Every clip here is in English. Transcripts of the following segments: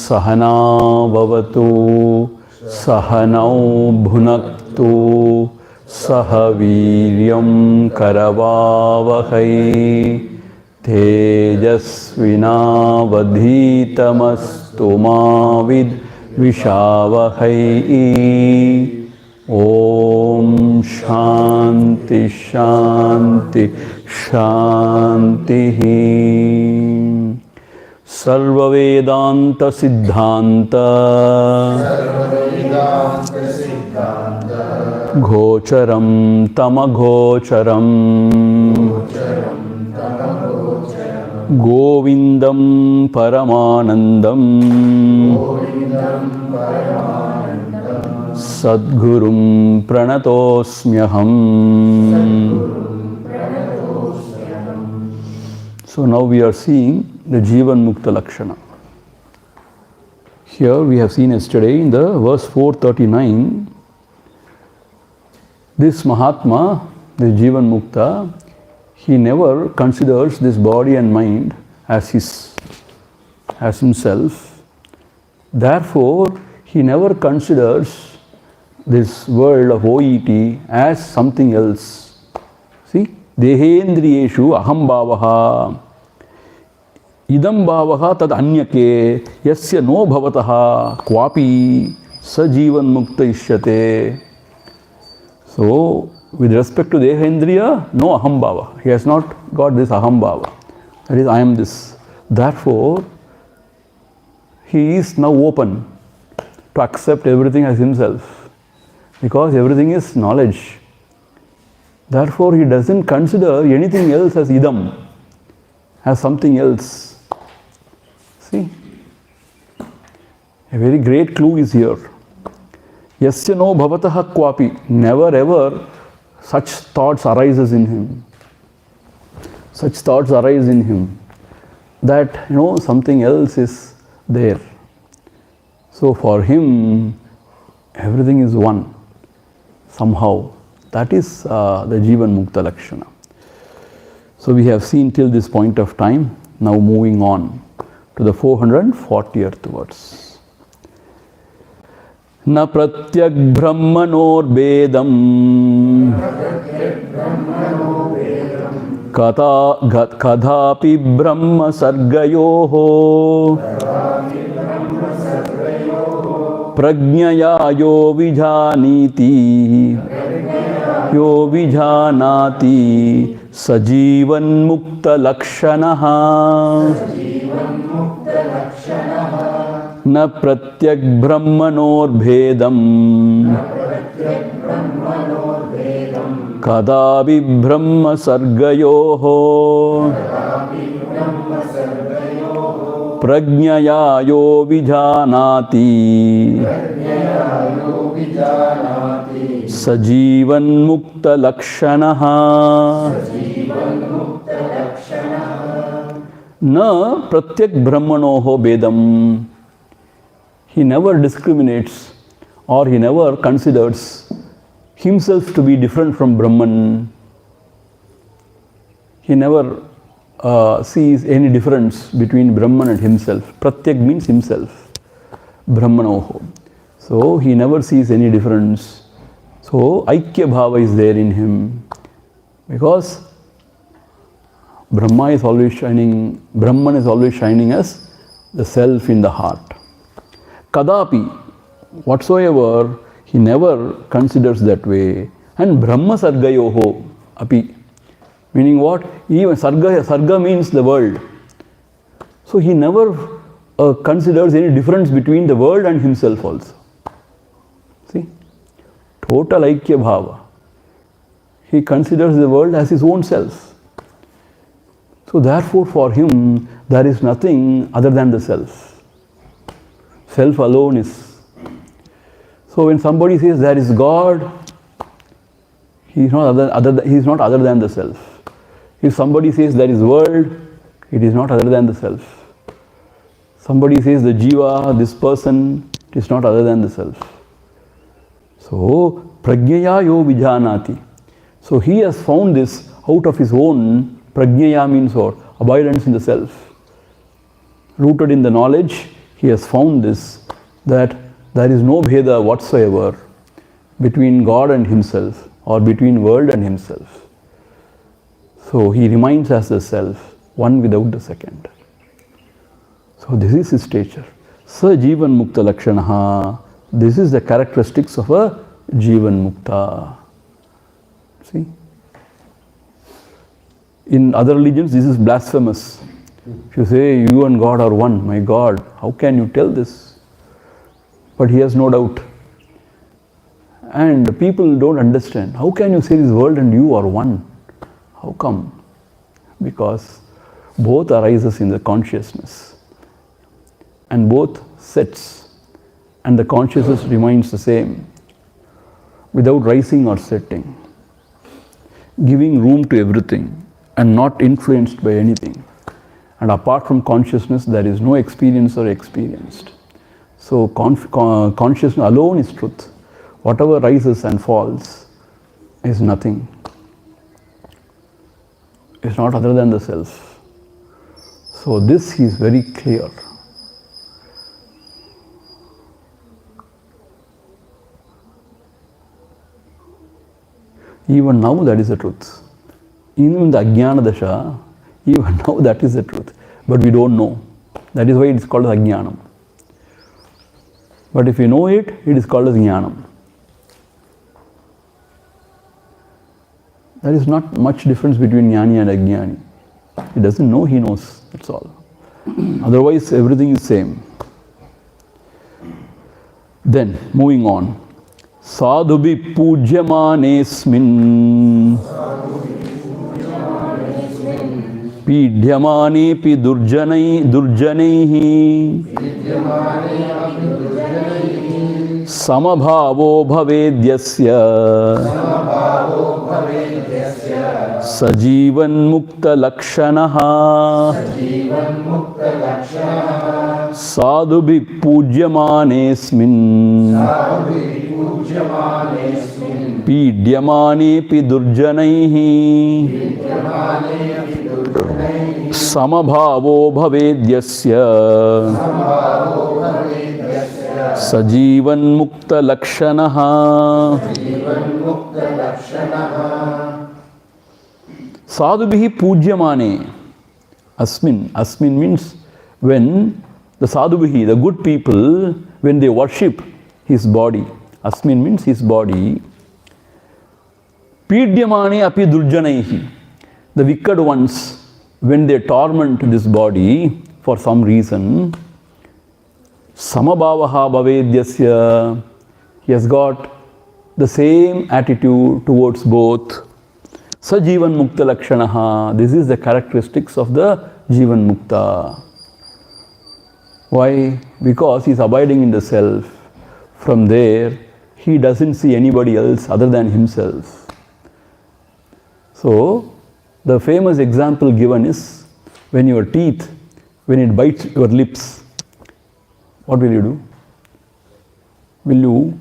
Sahana bhavatu sahanau bhunaktu sahaviryam karavavahai tejasvinavadhitamastu ma vidvishavahai. Om Shanti Shanti Shanti. Sarva Vedanta Siddhanta Gocharam Tamagocharam Govindam Paramanandam Sadgurum Pranatosmyaham. So now we are seeing the Jivan Mukta Lakshana. Here we have seen yesterday in the verse 439, this Mahatma, the Jivan Mukta, he never considers this body and mind as himself. Therefore, he never considers this world of OET as something else. See, Dehendriyeshu aham bhavaha idam bhavaha tad anyake yasya no bhavataha kvapi sajivan mukta ishyate. So, with respect to Dehendriya, no aham bhava. He has not got this aham bhava. That is, I am this. Therefore, he is now open to accept everything as himself, because everything is knowledge. Therefore, he doesn't consider anything else as idam, as something else. See, a very great clue is here. Yasya no bhavataha kvapi. Never ever such thoughts arises in him. Such thoughts arise in him that, something else is there. So for him, everything is one somehow. That is the Jivan Mukta Lakshana. So we have seen till this point of time. Now moving on to the 440th verse. Na pratyak brahmanor bedam kadapi brahma sargayoho prajnaya yo vijanati sajivan mukta lakshanaha. Na pratyak brahmanor bhedam kadapi brahma sargayoho prajnaya yo vijanati sajivan mukta lakshanaha. Na pratyak brahmanoho bedam. He never discriminates or he never considers himself to be different from Brahman. He never sees any difference between Brahman and himself. Pratyak means himself. Brahmanoho. So he never sees any difference. So Aikya Bhava is there in him. Because Brahman is always shining as the self in the heart. Kadapi, whatsoever, he never considers that way. And Brahma Sargayoho api. Meaning what? Even Sarga means the world. So he never considers any difference between the world and himself also. See? Total Aikya Bhava. He considers the world as his own self. So therefore for him there is nothing other than the self. Self alone is. So when somebody says there is God, he is not other than the self. If somebody says there is world, it is not other than the self. Somebody says the jiva, this person, it is not other than the self. So prajnaya yo vijanati. So he has found this out of his own. Prajnaya means or abidance in the self. Rooted in the knowledge, he has found this, that there is no bheda whatsoever between God and himself or between world and himself. So he remains as the self, one without the second. So this is his stature. Sa jivan mukta lakshanaha. This is the characteristics of a jivan mukta. See? In other religions, this is blasphemous. If you say you and God are one, my God, how can you tell this? But he has no doubt. And people don't understand. How can you say this world and you are one? How come? Because both arises in the consciousness. And both sets. And the consciousness remains the same. Without rising or setting. Giving room to everything. And not influenced by anything. And apart from consciousness, there is no experience or experienced. So consciousness alone is truth. Whatever rises and falls is nothing. It's not other than the self. So this is very clear. Even now that is the truth. Even in the Ajnana Dasha, even now that is the truth. But we don't know. That is why it is called as Ajnanam. But if you know it, it is called as Jnanam. There is not much difference between Jnani and Ajnani. He doesn't know, he knows. That's all. Otherwise, everything is same. Then, moving on. Sadhubhi pujyamanesmin pidhyamanepi durjanaihi samabhavo bhavedyasya sajivan mukta lakshanaha sadhubhi pujyamanesmin pidhyamanepi durjanaihi samabhavo bhavedyasya sajivan mukta lakshanaha sadhubhihi pujyamane asmin. Asmin means when the sadhubhihi, the good people, when they worship his body. Asmin means his body. Pidhyamane api durjanaihi. The wicked ones, when they torment this body for some reason, samabhavaha bhavedyasya, he has got the same attitude towards both. Sajivan mukta lakshanaha. This is the characteristics of the jivan mukta. Why? Because he is abiding in the self. From there, he doesn't see anybody else other than himself. So, the famous example given is when your teeth, when it bites your lips, what will you do? Will you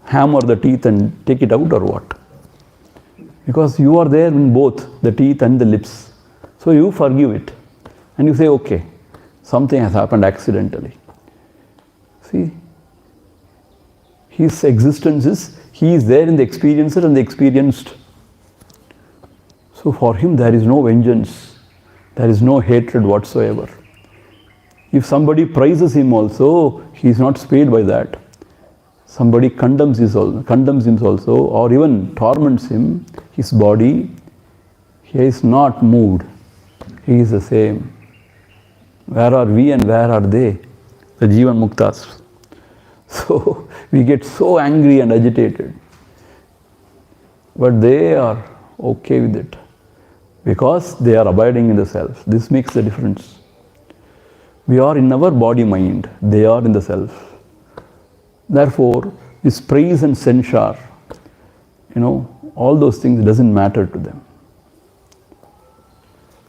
hammer the teeth and take it out or what? Because you are there in both the teeth and the lips. So you forgive it and you say, okay, something has happened accidentally. See, his existence is, he is there in the experiencer and the experienced. So for him there is no vengeance, there is no hatred whatsoever. If somebody praises him also, he is not swayed by that. Somebody condemns him also, or even torments him, his body, he is not moved. He is the same. Where are we and where are they? The Jivan Muktas. So we get so angry and agitated. But they are okay with it. Because they are abiding in the self. This makes the difference. We are in our body-mind. They are in the self. Therefore, this praise and censure, all those things doesn't matter to them.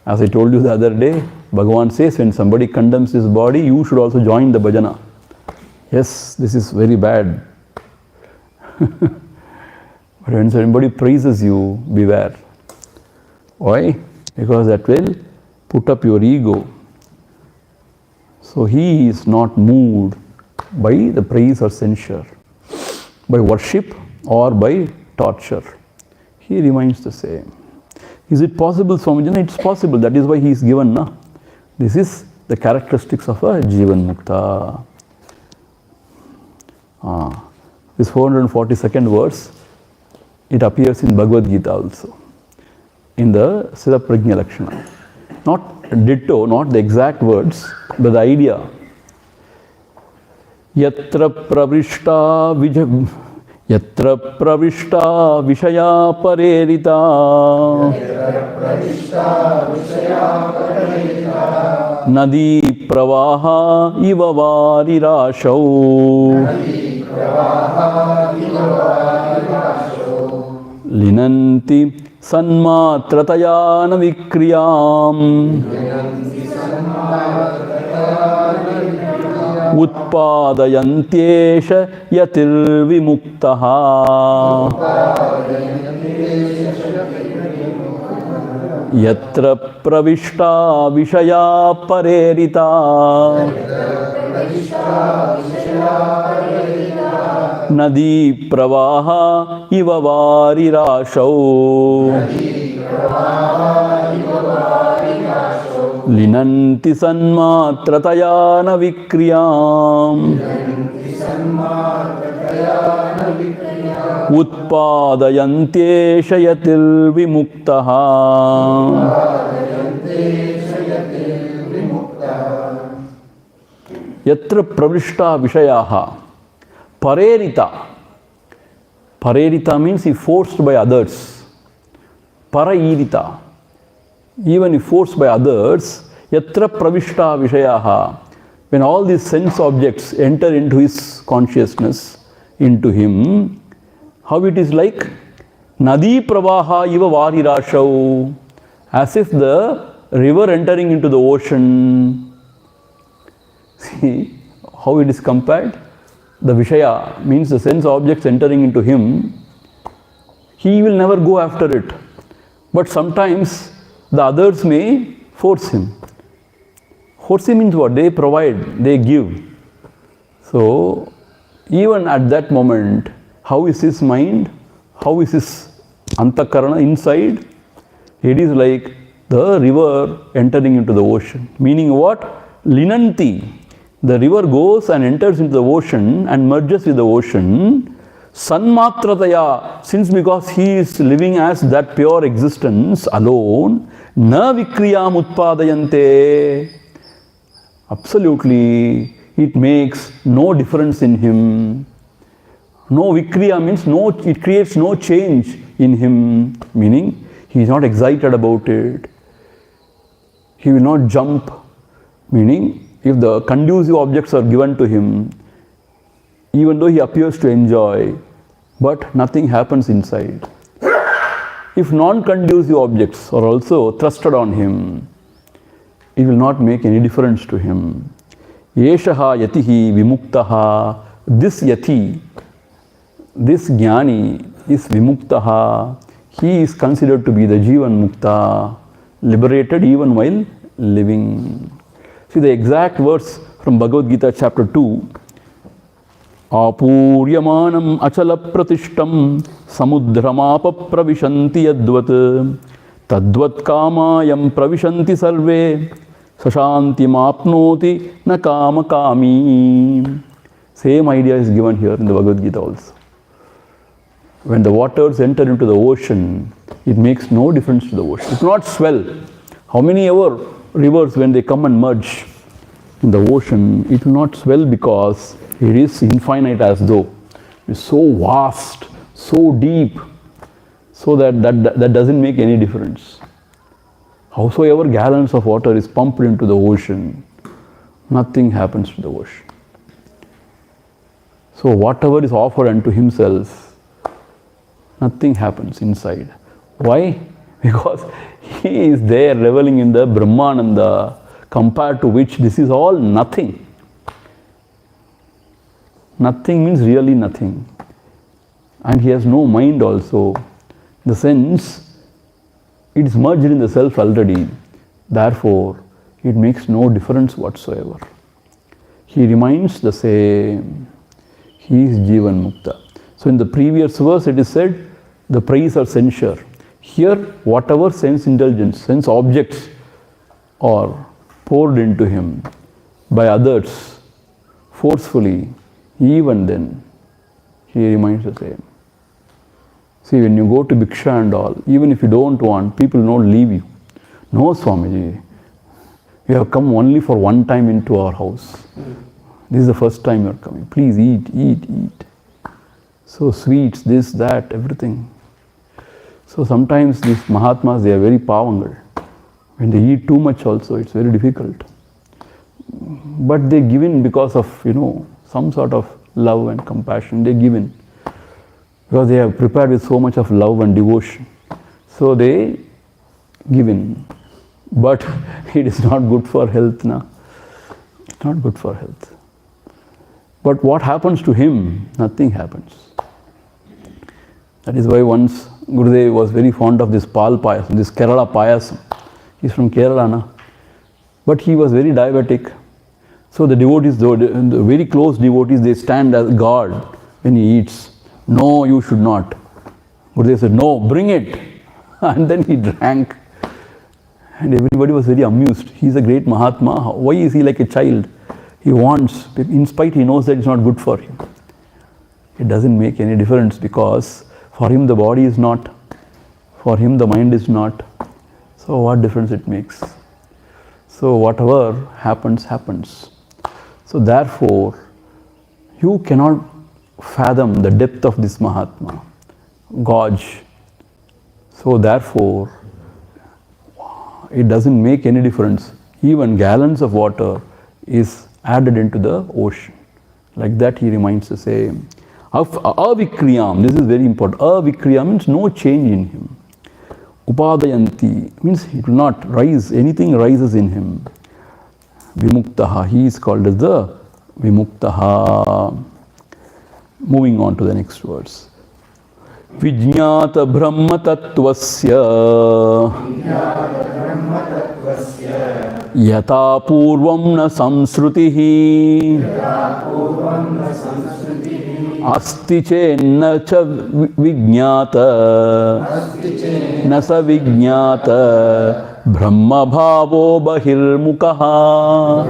As I told you the other day, Bhagavan says when somebody condemns his body, you should also join the bhajana. Yes, this is very bad. But when somebody praises you, beware. Why? Because that will put up your ego. So he is not moved by the praise or censure, by worship or by torture. He remains the same. Is it possible, Swamiji? It's possible. That is why he is given. Na? This is the characteristics of a Jivan Mukta. This 442nd verse, it appears in Bhagavad Gita also, in the Siddha Prajna Lakshana. Not ditto, not the exact words, but the idea. Yatra pravishta vishaya parerita nadi pravaha iva varirashau linanti sanmatratayana vikriyam utpadayantyesha yatil vimuktaha yatra pravishta vishaya parerita nadi pravaha iva varirashau linanti sanmatratayana vikriyam utpadayantyesha yatil vimuktaha. Yatra pravishta vishayaha parerita. Parerita means if forced by others. Parairita. Even if forced by others, yatra pravishta vishayaha. When all these sense objects enter into his consciousness, into him, how it is like nadi pravaha iva varirashau, as if the river entering into the ocean. See how it is compared? The Vishaya means the sense objects entering into him, he will never go after it. But sometimes the others may force him. Force him means what? They provide, they give. So, even at that moment, how is his mind? How is his antakarana inside? It is like the river entering into the ocean. Meaning what? Linanti. The river goes and enters into the ocean and merges with the ocean. Sanmatrataya, since because he is living as that pure existence alone, na vikriyam utpadayante. Absolutely, it makes no difference in him. No vikriya means no, it creates no change in him, meaning he is not excited about it. He will not jump, meaning if the conducive objects are given to him, even though he appears to enjoy, but nothing happens inside. If non-conducive objects are also thrusted on him, it will not make any difference to him. Yeshaha yatihi vimuktaha. This yati, this jnani is vimuktaha. He is considered to be the Jivan Mukta, liberated even while living. See the exact verse from Bhagavad Gita chapter 2. Apuryamanam achala pratishtam samudramapa pravishanti yadvat tadvat kamayam pravishanti sarve sashanti mapnoti na kama kami. Same idea is given here in the Bhagavad Gita also. When the waters enter into the ocean, it makes no difference to the ocean. It will not swell. How many ever rivers, when they come and merge in the ocean, it will not swell because it is infinite, as though it is so vast, so deep. So that doesn't make any difference. Howsoever gallons of water is pumped into the ocean, nothing happens to the ocean. So whatever is offered unto himself, nothing happens inside. Why? Because he is there reveling in the Brahmananda, compared to which this is all nothing. Nothing means really nothing. And he has no mind also. In the sense, it is merged in the self already. Therefore, it makes no difference whatsoever. He remains the same. He is Jivan Mukta. So in the previous verse it is said, the praise or censure. Here, whatever sense indulgence, sense objects are poured into him by others forcefully, even then, he remains the same. See, when you go to Bhiksha and all, even if you don't want, people don't leave you. No, Swamiji, you have come only for one time into our house. This is the first time you are coming. Please eat, eat, eat. So sweets, this, that, everything. So sometimes these Mahatmas, they are very pavangal. When they eat too much also, it's very difficult. But they give in because of, some sort of love and compassion. They give in. Because they have prepared with so much of love and devotion. So they give in. But it is not good for health now. It's not good for health. But what happens to him? Nothing happens. That is why once Gurudev was very fond of this pal payasam, this Kerala payasam. He's from Kerala now. But he was very diabetic. So the devotees, the very close devotees, they stand as guard when he eats. No, you should not. Gurudev said, no, bring it. And then he drank. And everybody was very amused. He's a great Mahatma. Why is he like a child? He wants, in spite he knows that it's not good for him. It doesn't make any difference because for him the body is not, for him the mind is not. So what difference it makes? So whatever happens, happens. So therefore, you cannot fathom the depth of this Mahatma, gauge. So therefore, it doesn't make any difference. Even gallons of water is added into the ocean. Like that he remains the same. Avikriyam, this is very important. Avikriyam means no change in him. Upadayanti means he will not rise, anything rises in him. Vimuktaha, he is called as the Vimuktaha. Moving on to the next verse. Vijñāta Brahma Tattvasya Yata Purvam Na Samsrutihi Asti Chenna Cha Vijñāta Nasa Vijñāta Brahma Bhavo Bahirmukaha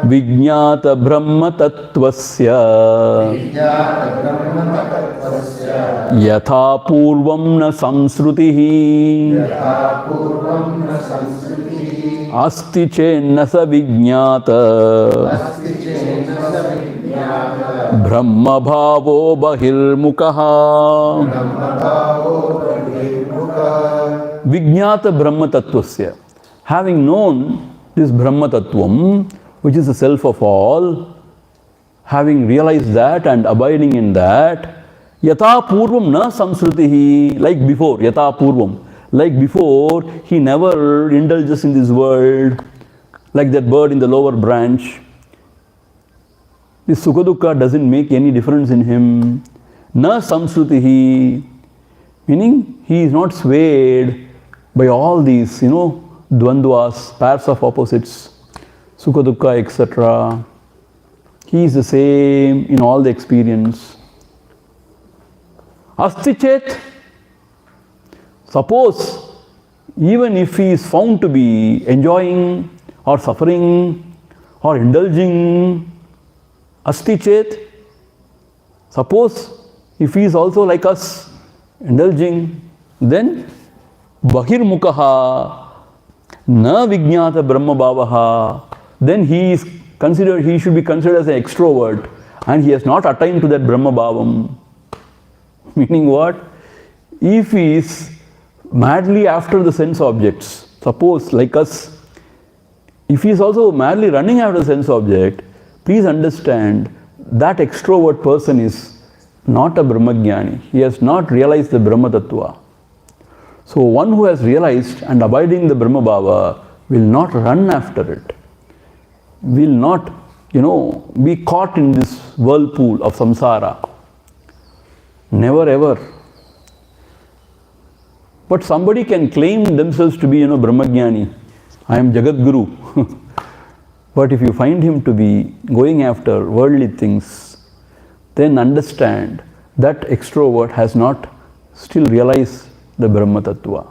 Vijñāta Brahma Tattvasya Yatha Purvam Na Samsrutihi Asti Chenna Sa Vijñāta Brahma Bhavo Bahirmukaha Vijñāta Brahma Tattvasya. Having known this Brahma Tattvam, which is the self of all, having realized that and abiding in that, Yatha Purvam Na Samsrutihi, like before, Yatha Purvam, like before, he never indulges in this world, like that bird in the lower branch. This Sukha-dukkha doesn't make any difference in him. Na Samsrutihi, meaning he is not swayed by all these, dvandvas, pairs of opposites, Sukha, Dukkha, etc. He is the same in all the experience. Asti Chet, suppose, even if he is found to be enjoying or suffering or indulging, Asti Chet, suppose if he is also like us, indulging, then Bahirmukaha Na Vijñāta Brahma Bhavaha, then he should be considered as an extrovert and he has not attained to that Brahma Bhavam. Meaning what? If he is madly after the sense objects, suppose like us, if he is also madly running after the sense object, please understand that extrovert person is not a Brahmagyani. He has not realized the Brahma Tattva. So one who has realized and abiding the Brahma Bhava will not run after it, will not, be caught in this whirlpool of samsara. Never ever. But somebody can claim themselves to be, Brahmagyani. I am Jagat Guru. But if you find him to be going after worldly things, then understand that extrovert has not still realized the Brahma Tattva.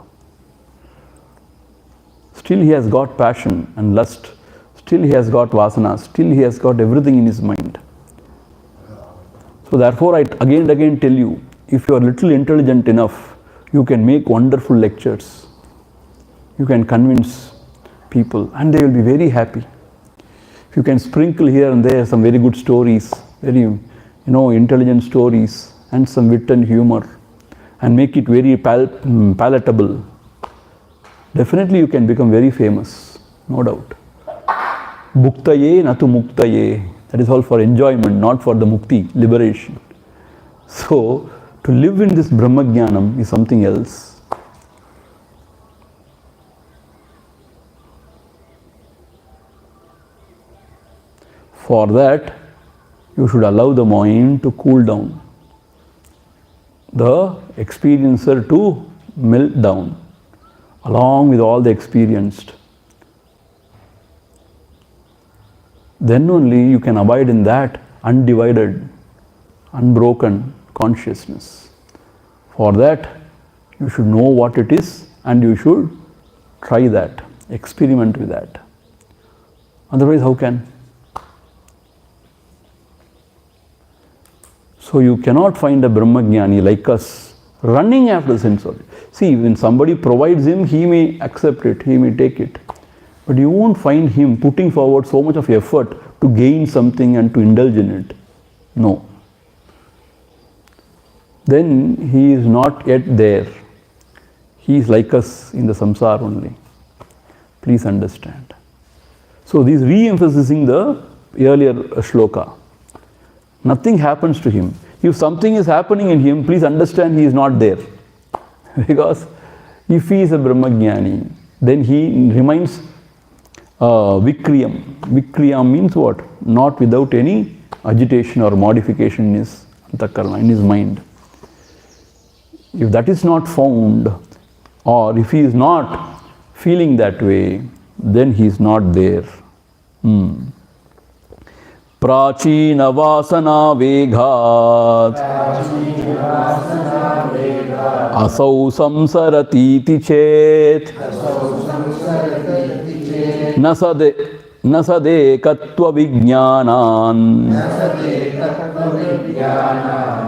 Still he has got passion and lust. Still he has got vasana. Still he has got everything in his mind. So therefore I again and again tell you, if you are little intelligent enough, you can make wonderful lectures. You can convince people and they will be very happy. If you can sprinkle here and there some very good stories, very intelligent stories and some wit and humor and make it very palatable, definitely you can become very famous, no doubt. Bhuktaye natu muktaye. That is all for enjoyment, not for the mukti, liberation. So, to live in this Brahmajnanam is something else. For that, you should allow the mind to cool down, the experiencer to melt down, along with all the experienced. Then only you can abide in that undivided, unbroken consciousness. For that, you should know what it is and you should try that, experiment with that. Otherwise, how can? So you cannot find a Brahmagyani like us running after the sense object. See, when somebody provides him, he may accept it, he may take it. But you won't find him putting forward so much of effort to gain something and to indulge in it. No. Then he is not yet there. He is like us in the samsara only. Please understand. So this is re-emphasizing the earlier shloka. Nothing happens to him. If something is happening in him, please understand he is not there. Because if he is a Brahmagyani, then he remains Vikriyam. Vikriyam means what? Not without any agitation or modification in his antakarana, in his mind. If that is not found, or if he is not feeling that way, then he is not there. Prachina vasana veghat asau samsaratiti chet nasade katva vijnanan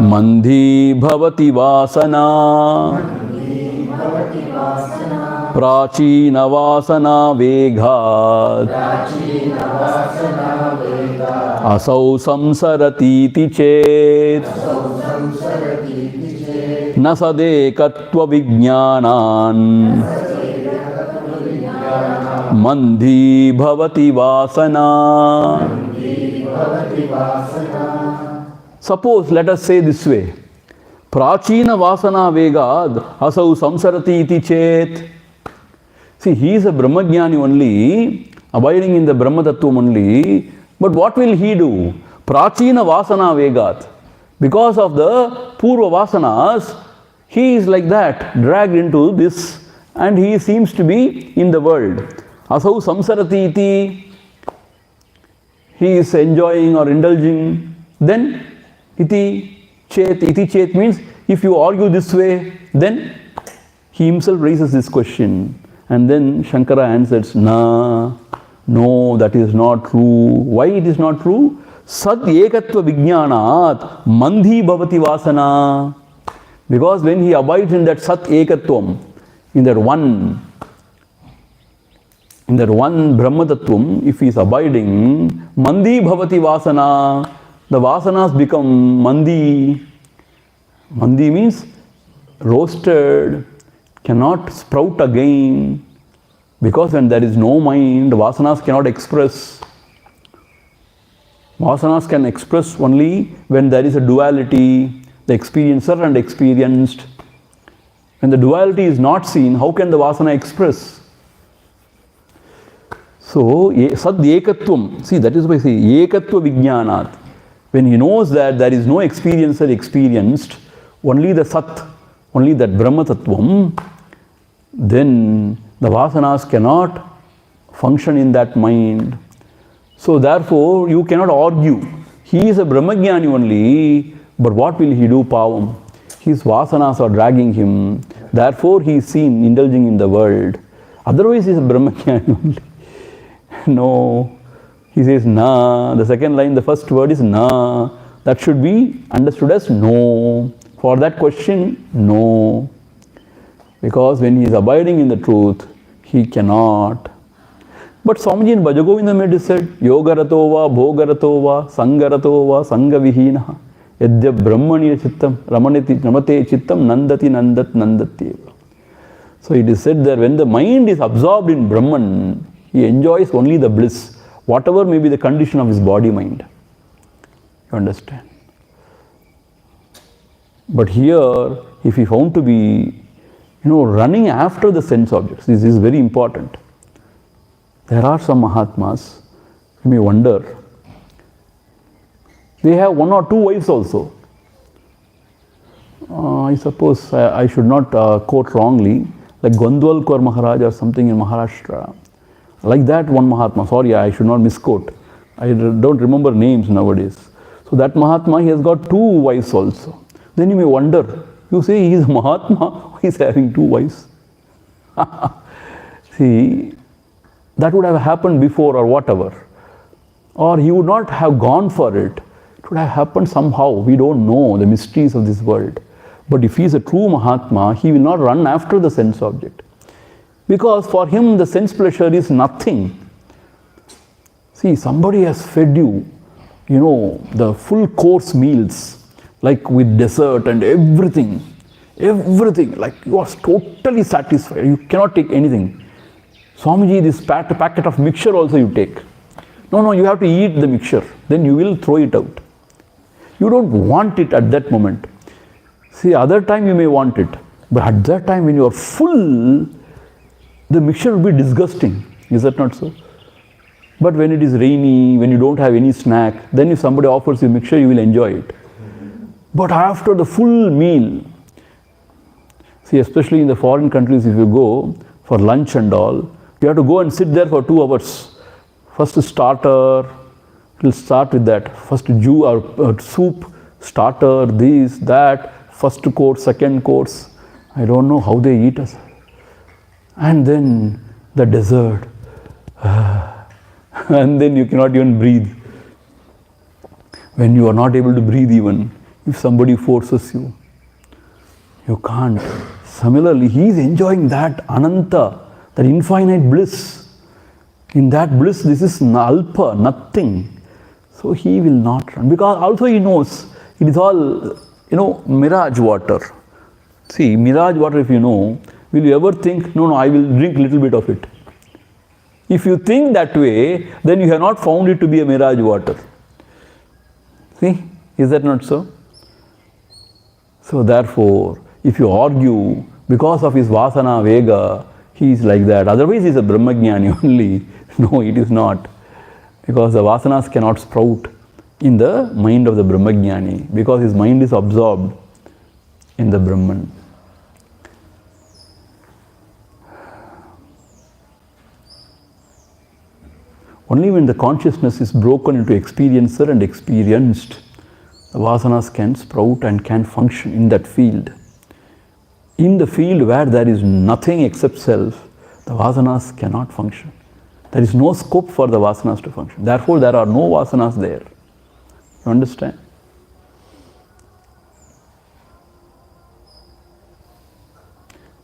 mandhi bhavati vasana prachina vasana veghat asau samsaratiti chet nasade katva vijnanan mandhi bhavati vasana. Suppose, let us say this way, prachina vasana vegad asau samsarati iti chet. See, he is a Brahmagyani only, abiding in the Brahma Tattvam only, but what will he do? Prachina vasana vegat. Because of the Purva vasanas, he is like that, dragged into this, and he seems to be in the world. Asau samsarati iti, he is enjoying or indulging. Then iti chet means if you argue this way, then he himself raises this question. And then Shankara answers, no, that is not true. Why it is not true? Sat ekatva vijnanat mandhi bhavati vasana. Because when he abides in that sat ekatvam, in that one Brahma Tattvam, if he is abiding, mandhi bhavati vasana, the vasanas become mandhi. Mandi means roasted, cannot sprout again, because when there is no mind, vasanas cannot express. Vasanas can express only when there is a duality, the experiencer and experienced. When the duality is not seen, how can the vasana express? So, sad ekatvam, see, that is why I say ekatva vijnanat. When he knows that there is no experiencer experienced, only the sat, only that brahma tattvam, then the vasanas cannot function in that mind. So therefore, you cannot argue. He is a brahmajnani only, but what will he do, pavam? His vasanas are dragging him. Therefore, he is seen indulging in the world. Otherwise, he is a brahmajnani only. No. He says, na. The second line, the first word is na. That should be understood as no. For that question, no. Because when he is abiding in the truth, he cannot. But Swamiji in Bhajagovinda made it said, Yogaratova, Bhogaratova, Sangaratova, Sangavihina, Yadya Brahmaniya Chittam, Ramate Chittam, Nandati Nandat Nandatyeva. So it is said that when the mind is absorbed in Brahman, he enjoys only the bliss, whatever may be the condition of his body-mind. You understand? But here, if he found to be, running after the sense objects, this is very important. There are some Mahatmas, you may wonder, they have one or two wives also. I suppose I should not quote wrongly, like Gondwalkar Maharaj or something in Maharashtra. Like that one Mahatma, sorry, I should not misquote. I don't remember names nowadays. So that Mahatma, he has got two wives also. Then you may wonder, you say he is a Mahatma, he is having two wives. See, that would have happened before or whatever. Or he would not have gone for it. It would have happened somehow. We don't know the mysteries of this world. But if he is a true Mahatma, he will not run after the sense object. Because for him the sense pleasure is nothing. See, somebody has fed you, the full course meals, like with dessert and everything, like you are totally satisfied, you cannot take anything. Swamiji, this packet of mixture also you take. No, you have to eat the mixture, then you will throw it out. You don't want it at that moment. See, other time you may want it, but at that time when you are full, the mixture will be disgusting. Is that not so? But when it is rainy, when you don't have any snack, then if somebody offers you mixture, you will enjoy it. But after the full meal, see, especially in the foreign countries, if you go for lunch and all, you have to go and sit there for 2 hours. First starter, it will start with that. First juice or soup, starter, this, that, first course, second course. I don't know how they eat us. And then the dessert. And then you cannot even breathe. When you are not able to breathe even, if somebody forces you, you can't. Similarly, he is enjoying that ananta, that infinite bliss. In that bliss, this is alpa, nothing. So he will not run. Because also he knows, it is all, mirage water. See, mirage water, if you know, will you ever think, no, I will drink little bit of it? If you think that way, then you have not found it to be a mirage water. See, is that not so? So therefore, if you argue, because of his vasana vega, he is like that. Otherwise, he is a brahmajnani only. No, it is not. Because the vasanas cannot sprout in the mind of the brahmajnani, because his mind is absorbed in the Brahman. Only when the consciousness is broken into experiencer and experienced, the vasanas can sprout and can function in that field. In the field where there is nothing except self, the vasanas cannot function. There is no scope for the vasanas to function. Therefore, there are no vasanas there. You understand?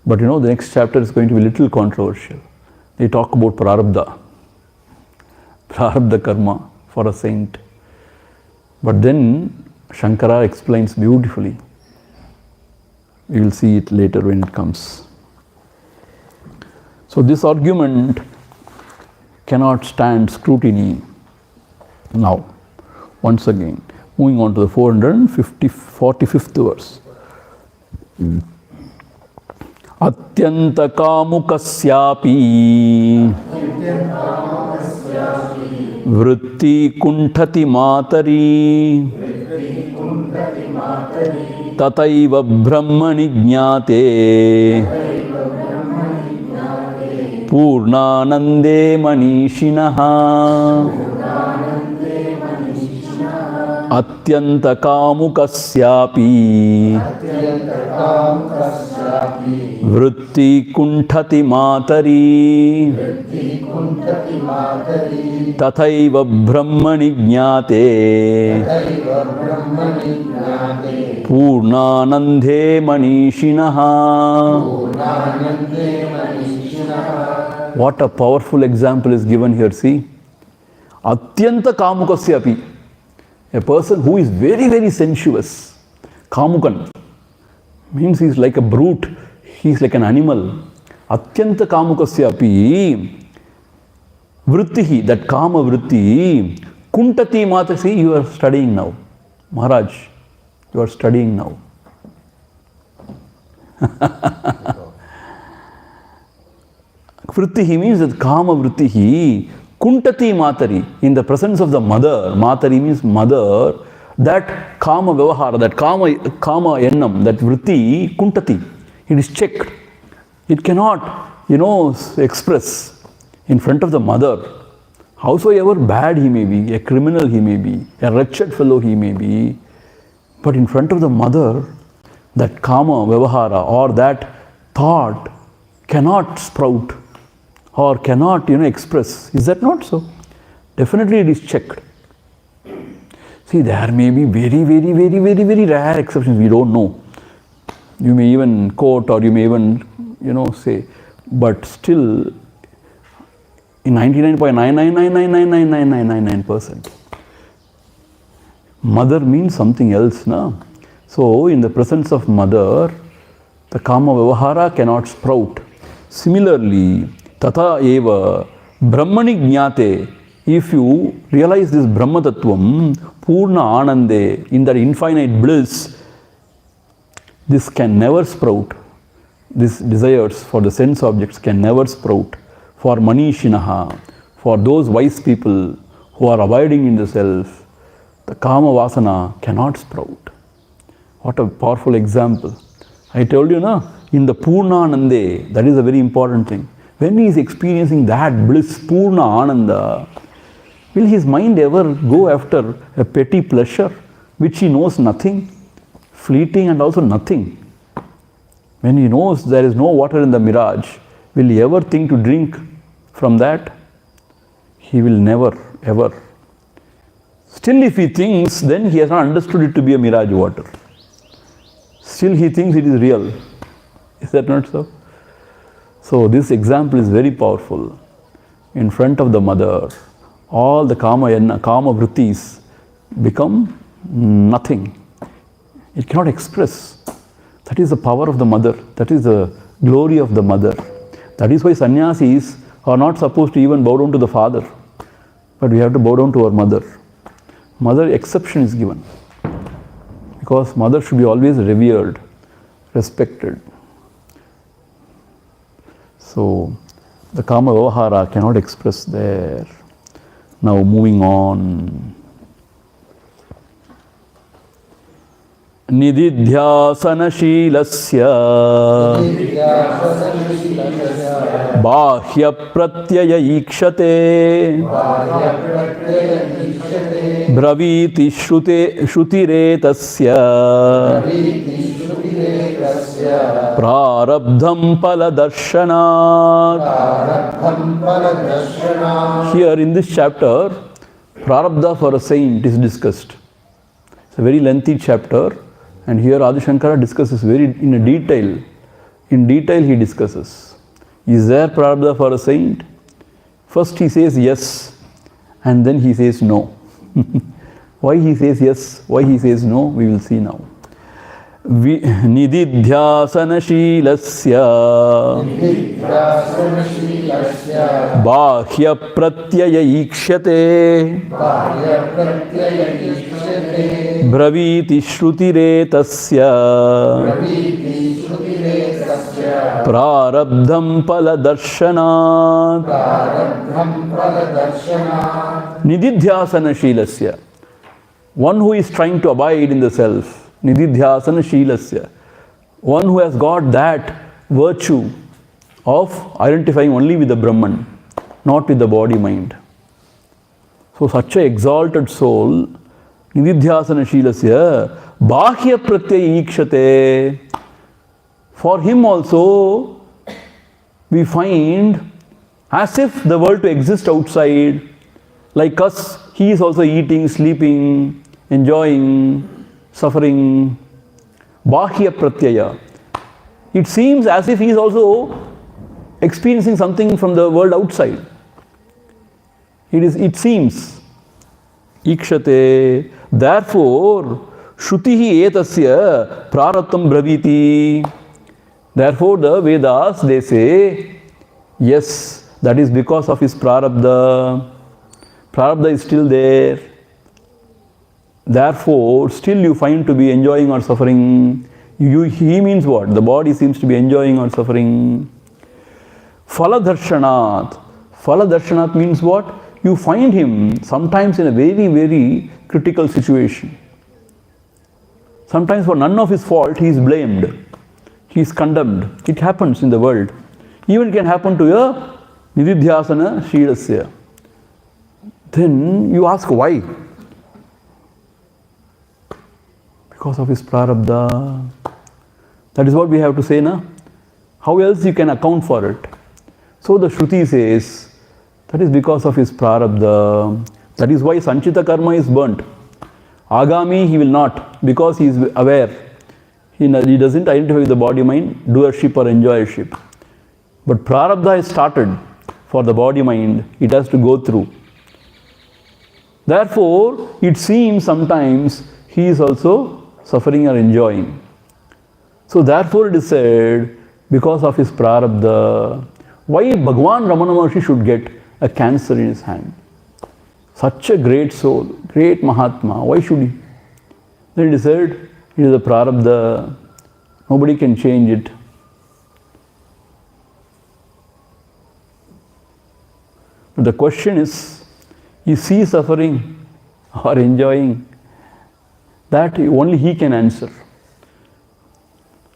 But the next chapter is going to be a little controversial. They talk about prarabdha karma for a saint. But then Shankara explains beautifully. We will see it later when it comes. So this argument cannot stand scrutiny. Now, once again, moving on to the 445th verse. Atyanta kamukasyapi vritti kuntati matari tataiva brahmani jnate purnanande manishinaha. Atyanta kamukasyapi vritti kuntati matari tathaiva brahmani jnate purnanande manishinaha. What a powerful example is given here, see. Atyanta kamukasyapi. A person who is very, very sensuous. Kamukan means he is like a brute, he is like an animal. Atyanta kamukasyapi vrittihi, that kama vritti, kuntati mata. See, you are studying now. Maharaj, you are studying now. Vrittihi means that kama vrittihi, kuntati matari, in the presence of the mother. Matari means mother. That kama vyavahara, that kama ennam, that vritti, kuntati, it is checked. It cannot, express in front of the mother. Howsoever bad he may be, a criminal he may be, a wretched fellow he may be, but in front of the mother, that kama vyavahara or that thought cannot sprout or cannot, express. Is that not so? Definitely it is checked. See, there may be very, very, very, very, very rare exceptions. We don't know. You may even quote or you may even, say, but still, in 99.999999999%, mother means something else, na? So, in the presence of mother, the kama vyavahara cannot sprout. Similarly, tata eva brahmani jnate, if you realize this Brahma Tattvam, Purna Anande, in that infinite bliss, this can never sprout. These desires for the sense objects can never sprout. For Manishinaha, for those wise people who are abiding in the self, the Kama Vasana cannot sprout. What a powerful example. I told you, in the Purna Anande, that is a very important thing. When he is experiencing that bliss, Purna Ananda, will his mind ever go after a petty pleasure which he knows nothing, fleeting and also nothing? When he knows there is no water in the mirage, will he ever think to drink from that? He will never, ever. Still, if he thinks, then he has not understood it to be a mirage water. Still, he thinks it is real. Is that not so? So, this example is very powerful. In front of the mother, all the kama vrittis become nothing. It cannot express. That is the power of the mother. That is the glory of the mother. That is why sannyasis are not supposed to even bow down to the father. But we have to bow down to our mother. Mother exception is given. Because mother should be always revered, respected. So, the kama vyavahara cannot express there. Now moving on. Nididhyasanashilasya bahya pratyaya ikshate braviti shutiretasya prarabdham paladarshanat. Here in this chapter, prarabdha for a saint is discussed. It's a very lengthy chapter, and here Adi Shankara discusses in a detail. In detail he discusses. Is there prarabdha for a saint? First he says yes, and then he says no. Why he says yes, why he says no, we will see now. nididhyasanashilasya bahya pratyaya ikshate braviti shrutiretasya prarabdham paladarshanaat. Nididhyasanashilasya, one who is trying to abide in the self. Nididhyasanashilasya, one who has got that virtue of identifying only with the Brahman, not with the body mind. So such an exalted soul, Nididhyasanashilasya bahya pratyaya ikshate. For him also, we find as if the world to exist outside, like us, he is also eating, sleeping, enjoying, suffering. Bahya pratyaya. It seems as if he is also experiencing something from the world outside. It seems. Ikshate. Therefore, Shrutihi etasya prarabdham braviti. Therefore, the Vedas, they say, yes, that is because of his prarabdha. Prarabdha is still there. Therefore, still you find to be enjoying or suffering. He means what? The body seems to be enjoying or suffering. Phaladarshanat. Phaladarshanat means what? You find him sometimes in a very, very critical situation. Sometimes for none of his fault, he is blamed. He is condemned. It happens in the world. Even it can happen to a Nididhyasana Shilasya. Then you ask why? Because of his prarabdha. That is what we have to say, na? How else you can account for it? So the Shruti says, that is because of his prarabdha. That is why Sanchita karma is burnt. Agami he will not, because he is aware. He doesn't identify with the body mind, doership or enjoyership. But prarabdha is started for the body mind, it has to go through. Therefore, it seems sometimes he is also suffering or enjoying. So therefore it is said, because of his prarabdha, why Bhagavan Ramana Maharshi should get a cancer in his hand? Such a great soul, great Mahatma, why should he? Then it is said, it is a prarabdha, nobody can change it. But the question is he suffering or enjoying? That only he can answer.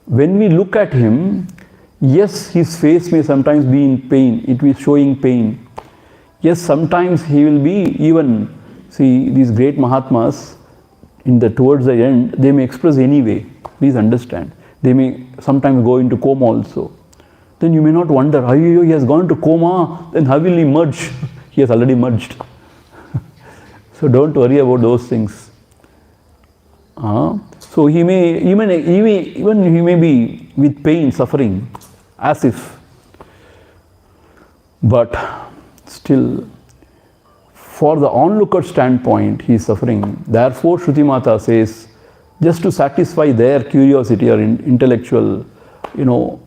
When we look at him, yes, his face may sometimes be in pain, it will be showing pain. Yes, sometimes he will be even, see, these great Mahatmas, towards the end, they may express anyway. Please understand. They may sometimes go into coma also. Then you may not wonder, he has gone to coma, then how will he merge? He has already merged. So don't worry about those things. So he may, even he may be with pain, suffering, as if. But still, for the onlooker standpoint, he is suffering. Therefore, Shruti Mata says, just to satisfy their curiosity or intellectual,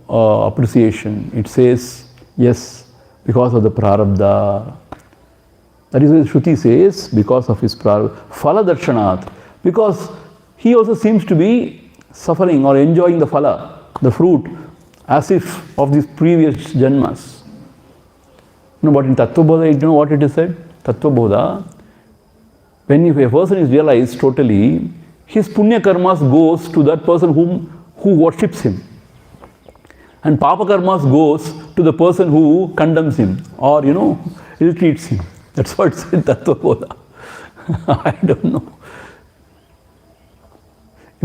appreciation, it says, yes, because of the prarabdha. That is why Shruti says, because of his prarabdha. Phala darshanat, because he also seems to be suffering or enjoying the phala, the fruit, as if of these previous janmas. But in Tattva Bodha, you know what it is said? Tattva Bodha, when a person is realized totally, his punya karmas goes to that person who worships him. And papa karmas goes to the person who condemns him or, ill-treats him. That's what it's in Tattva Bodha. I don't know.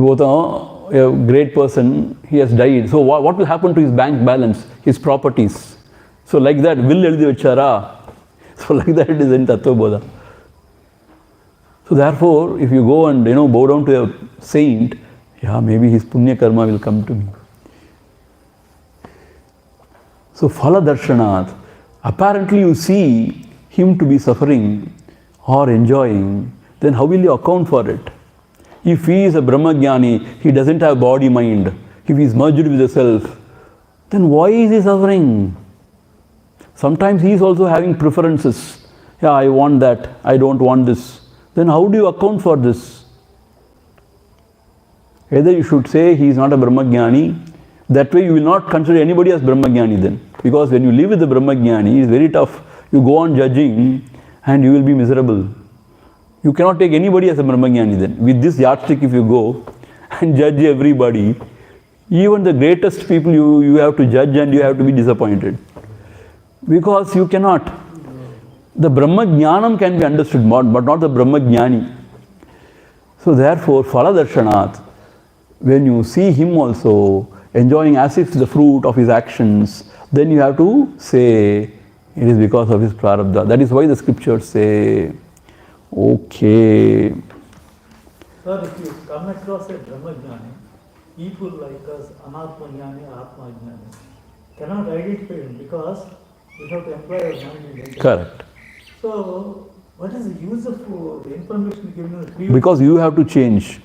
A great person, he has died. So what will happen to his bank balance, his properties? So like that, will eldi vachara. So like that it is in Tattva Bodha. So therefore, if you go and bow down to a saint, maybe his punya karma will come to me. So phala darshanat, apparently you see him to be suffering or enjoying, then how will you account for it? If he is a Brahmajnani, he doesn't have body mind. If he is merged with the self, then why is he suffering? Sometimes he is also having preferences. Yeah, I want that, I don't want this. Then how do you account for this? Either you should say he is not a Brahmajnani. That way you will not consider anybody as Brahmajnani then. Because when you live with the Brahmajnani, it is very tough. You go on judging and you will be miserable. You cannot take anybody as a Brahmajnani then. With this yardstick if you go and judge everybody, even the greatest people you have to judge and you have to be disappointed. Because you cannot. The Brahmajnanam can be understood but not the Brahmajnani. So therefore, Phaladarshanat, when you see him also enjoying as if the fruit of his actions, then you have to say it is because of his prarabdha. That is why the scriptures say, okay. Sir, if you come across a Brahmajnani, people like us, Anatmajnani, Atmajnani, cannot identify him because we have to employ our mind. Correct. So, what is the use of the information given in the previous? Because you have to change.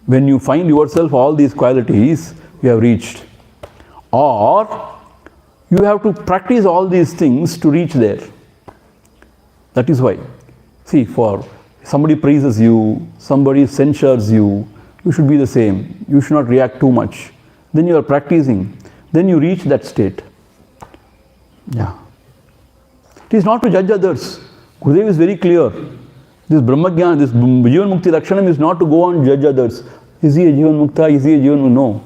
When you find yourself all these qualities, you have reached. Or you have to practice all these things to reach there. That is why. See, for somebody praises you, somebody censures you, you should be the same. You should not react too much. Then you are practicing. Then you reach that state. Yeah. It is not to judge others. Gurudev is very clear. This Brahmajnana, this Jivan Mukti Lakshanam is not to go and judge others. Is he a Jivan Mukta? Is he a Jivan Mukta? No.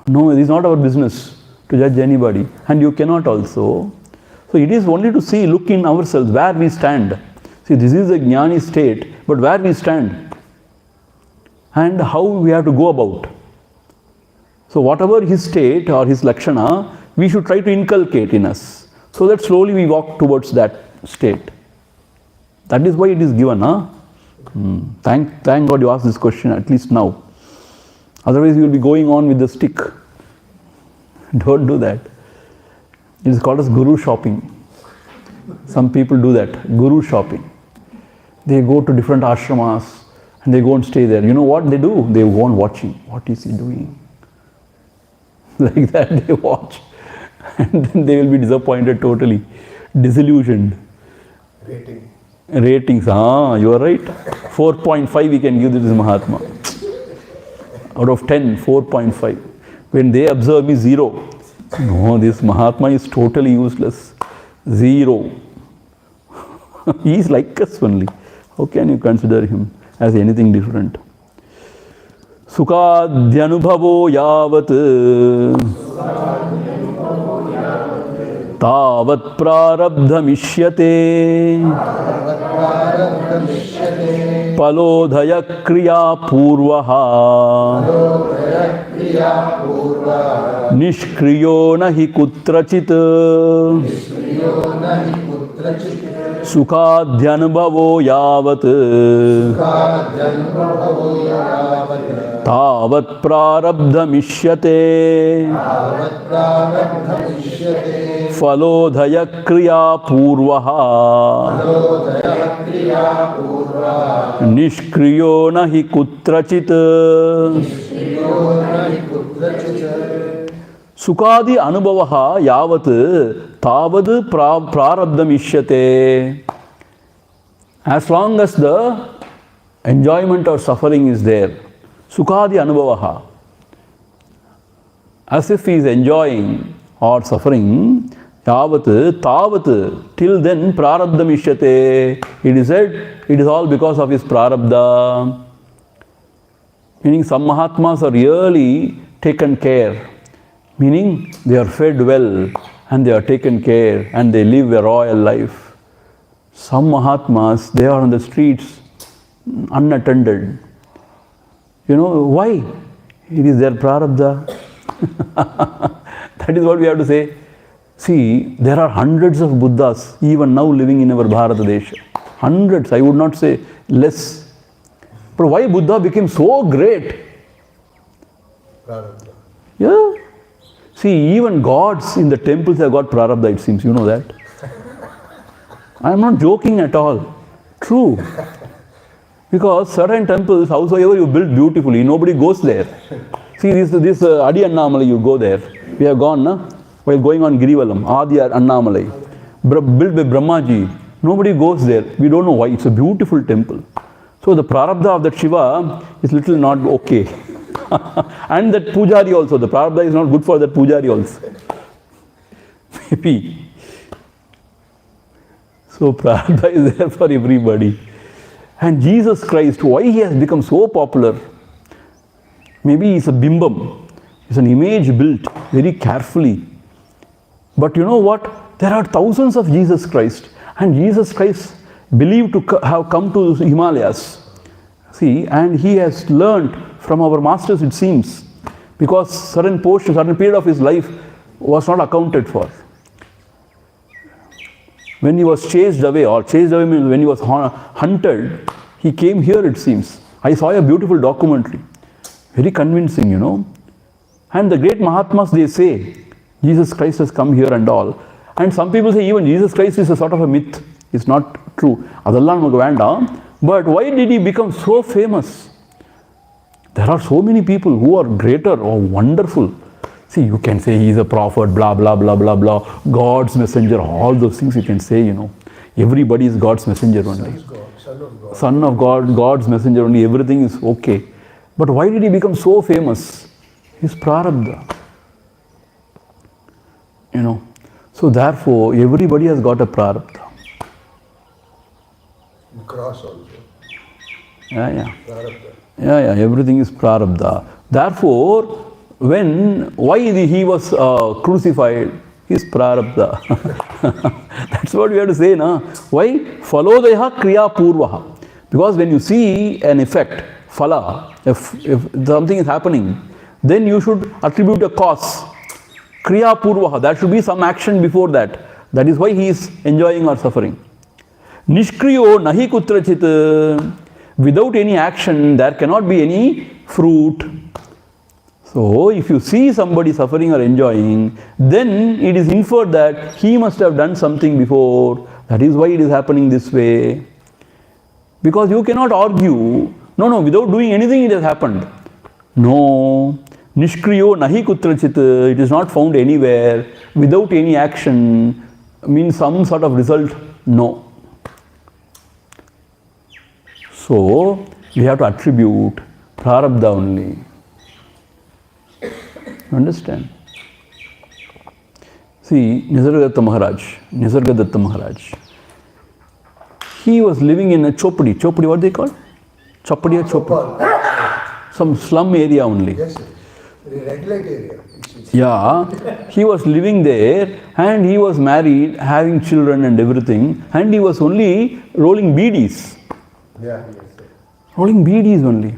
No, it is not our business to judge anybody. And you cannot also. So it is only to see, look in ourselves, where we stand. See, this is a Jnani state, but where we stand. And how we have to go about. So whatever his state or his Lakshana, we should try to inculcate in us. So that slowly we walk towards that state. That is why it is given. Huh? Thank God you asked this question, at least now. Otherwise you will be going on with the stick. Don't do that. It is called as guru shopping. Some people do that, guru shopping. They go to different ashramas and they go and stay there. You know what they do? They go on watching. What is he doing? Like that they watch. And then they will be disappointed totally. Disillusioned. Ratings. You are right. 4.5 we can give this Mahatma. Out of 10, 4.5. When they observe me, 0. No, this Mahatma is totally useless. 0. He is like us only. How can you consider him as anything different? Sukadhyanubhavo yavat tavat prarabdhamishyate palodhaya kriya purvaha nishkriyo nahi kutrachit sukadhyanubhavo yavat tavat prarabdhamishyate falodhaya kriya purvaha nishkriyo nahi kutrachit sukadi anubhavaha yavat tavad prarabdhamishyate. As long as the enjoyment or suffering is there, sukadi anubhavaha, as if he is enjoying or suffering, yavat tavat, till then prarabdhamishyate. It is said it is all because of his prarabdha. Meaning some Mahatmas are really taken care. Meaning they are fed well and they are taken care and they live a royal life. Some Mahatmas, they are on the streets unattended. You know why? It is their prarabdha. That is what we have to say. See, there are hundreds of Buddhas even now living in our Bharata Desha. Hundreds, I would not say less. But why Buddha became so great? Prarabdha. Yeah. See, even gods in the temples have got prarabdha, it seems. You know that? I am not joking at all. True. Because certain temples, howsoever you build beautifully, nobody goes there. See, this Adi Annamalai, you go there. We have gone, na? While going on Girivalam, Adi Annamalai, built by Brahmaji. Nobody goes there. We don't know why. It's a beautiful temple. So the prarabdha of that Shiva is little not okay. And that Pujari also. The prarabdha is not good for that Pujari also. Maybe. So prarabdha is there for everybody. And Jesus Christ, why he has become so popular? Maybe it's a bimbam. It's an image built very carefully. But you know what? There are thousands of Jesus Christ. And Jesus Christ believed to have come to the Himalayas. See, and he has learnt from our masters, it seems. Because certain period of his life was not accounted for. When he was chased away means when he was hunted, he came here, it seems. I saw a beautiful documentary. Very convincing, you know. And the great Mahatmas, they say, Jesus Christ has come here and all. And some people say even Jesus Christ is a sort of a myth. It's not true. But why did he become so famous? There are so many people who are greater or wonderful. See, you can say he is a prophet, blah, blah, blah, blah, blah, God's messenger, all those things you can say, you know. Everybody is God's messenger only. Son of God, God's messenger only, everything is okay. But why did he become so famous? His prarabdha. You know. So therefore, everybody has got a prarabdha. Cross also. Yeah. Prarabdha. Yeah, everything is prarabdha. Therefore, why he was crucified, his prarabdha. That's what we have to say, na? Why? Phalodayaha kriya purvaha. Because when you see an effect, phala, if something is happening, then you should attribute a cause. Kriya purvaha, there should be some action before that. That is why he is enjoying or suffering. Nishkriyo nahi kutrachit. Without any action, there cannot be any fruit. So, if you see somebody suffering or enjoying, then it is inferred that he must have done something before. That is why it is happening this way. Because you cannot argue, no, without doing anything it has happened. No. Nishkriyo nahi kutrachit, it is not found anywhere. Without any action means some sort of result. No. So, we have to attribute prarabdha only. Understand? See, Nisargadatta Maharaj. He was living in a chopadi. Chopadi, what they call? Chopadi or chopadi? Some slum area only. Yes, sir. Red light area. Yeah, he was living there and he was married, having children and everything, and he was only rolling beedies. Yeah, yes, sir. Rolling beedies only.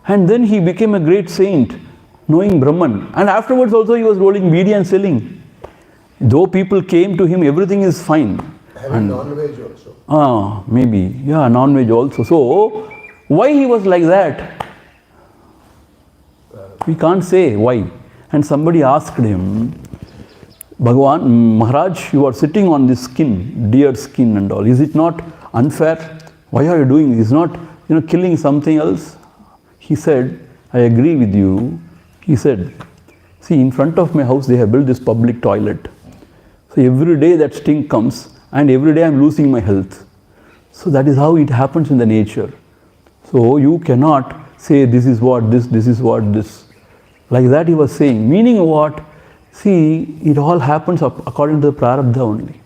And then he became a great saint, knowing Brahman. And afterwards also he was rolling beedi and selling. Though people came to him, everything is fine. Having non-veg also. Maybe. Yeah, non-veg also. So, why he was like that? We can't say why. And somebody asked him, Bhagavan, Maharaj, you are sitting on this skin, deer skin and all. Is it not unfair? Why are you doing this? Is not, killing something else? He said, I agree with you. He said, see, in front of my house they have built this public toilet. So every day that stink comes and every day I am losing my health. So that is how it happens in the nature. So you cannot say this is what this is what this. Like that he was saying. Meaning what? See, it all happens according to the prarabdha only.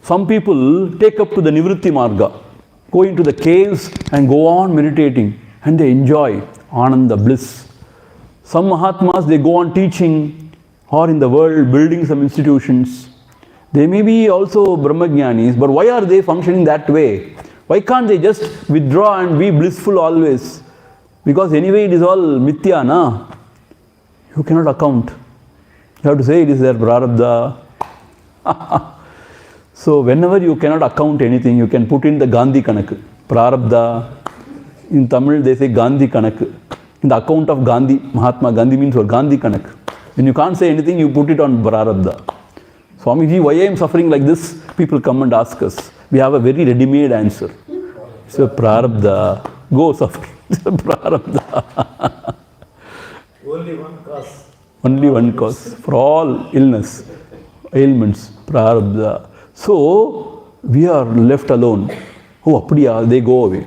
Some people take up to the nivritti marga, go into the caves and go on meditating, and they enjoy ananda, bliss. Some Mahatmas, they go on teaching or in the world building some institutions. They may be also Brahmajnanis, but why are they functioning that way? Why can't they just withdraw and be blissful always? Because anyway it is all mithya, na? You cannot account. You have to say it is their prarabdha. So whenever you cannot account anything, you can put in the Gandhi Kanak, prarabdha. In Tamil they say Gandhi Kanak. In the account of Gandhi, Mahatma Gandhi means for Gandhi Kanak. When you can't say anything, you put it on prarabdha. Swamiji, why I am suffering like this? People come and ask us. We have a very ready-made answer. It's a prarabdha. Go suffer. It's a prarabdha. Only one cause. Only one cause for all illness, ailments, prarabdha. So we are left alone. Oh, apdiya, they go away.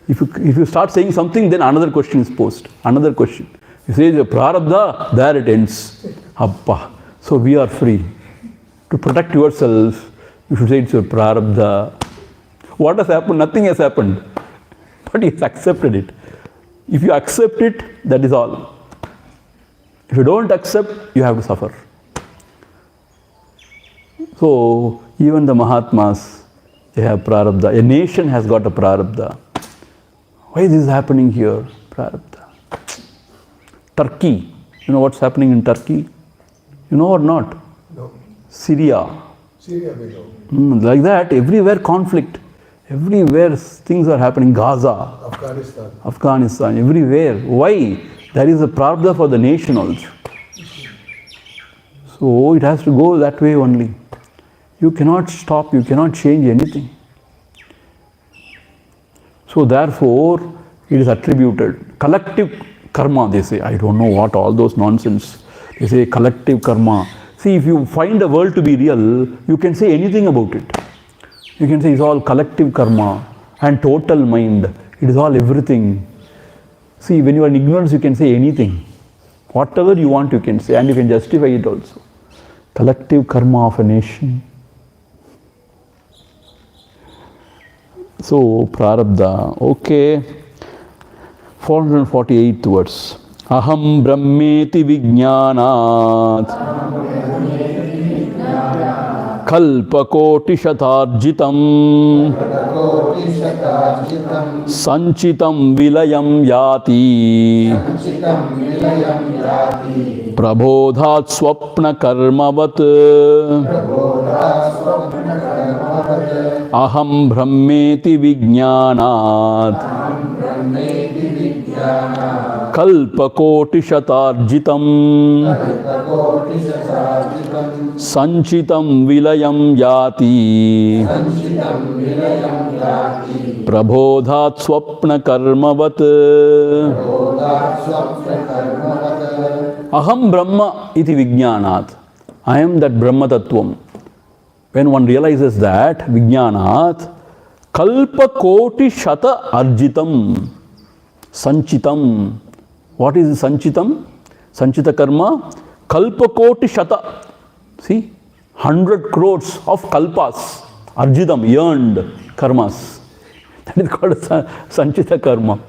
If you start saying something, then another question is posed. Another question. You say the prarabdha, there it ends. Appa. So we are free. To protect yourself, you should say it's your prarabdha. What has happened? Nothing has happened. But he has accepted it. If you accept it, that is all. If you don't accept, you have to suffer. So even the Mahatmas, they have prarabdha. A nation has got a prarabdha. Why is this happening here? Prarabdha. Turkey. You know what's happening in Turkey? You know or not? No. Syria. Syria we know. Like that, everywhere conflict. Everywhere things are happening. Gaza. Afghanistan. Everywhere. Why? There is a prarabdha for the nation also. So it has to go that way only. You cannot stop, you cannot change anything. So therefore, it is attributed. Collective karma, they say. I don't know what all those nonsense. They say collective karma. See, if you find the world to be real, you can say anything about it. You can say it's all collective karma and total mind. It is all everything. See, when you are in ignorance, you can say anything. Whatever you want, you can say, and you can justify it also. Collective karma of a nation. So, prarabdha. Okay. 448th verse. Aham brahmeti vijnanat kalpakoti shatarjitam sanchitam vilayam yati prabodhat swapna karmavat aham brahmeti vijnanat kalpakoti shatarjitam sanchitam vilayam yati prabodhat swapna karmavat aham brahma iti vijnanat. I am that Brahma Tattvam. When one realizes that, vijnanat, kalpakoti shata arjitam, sanchitam. What is sanchitam? Sanchita karma, kalpakoti shata. See, 100 crores of kalpas, arjitam, yearned karmas. That is called sanchita karma.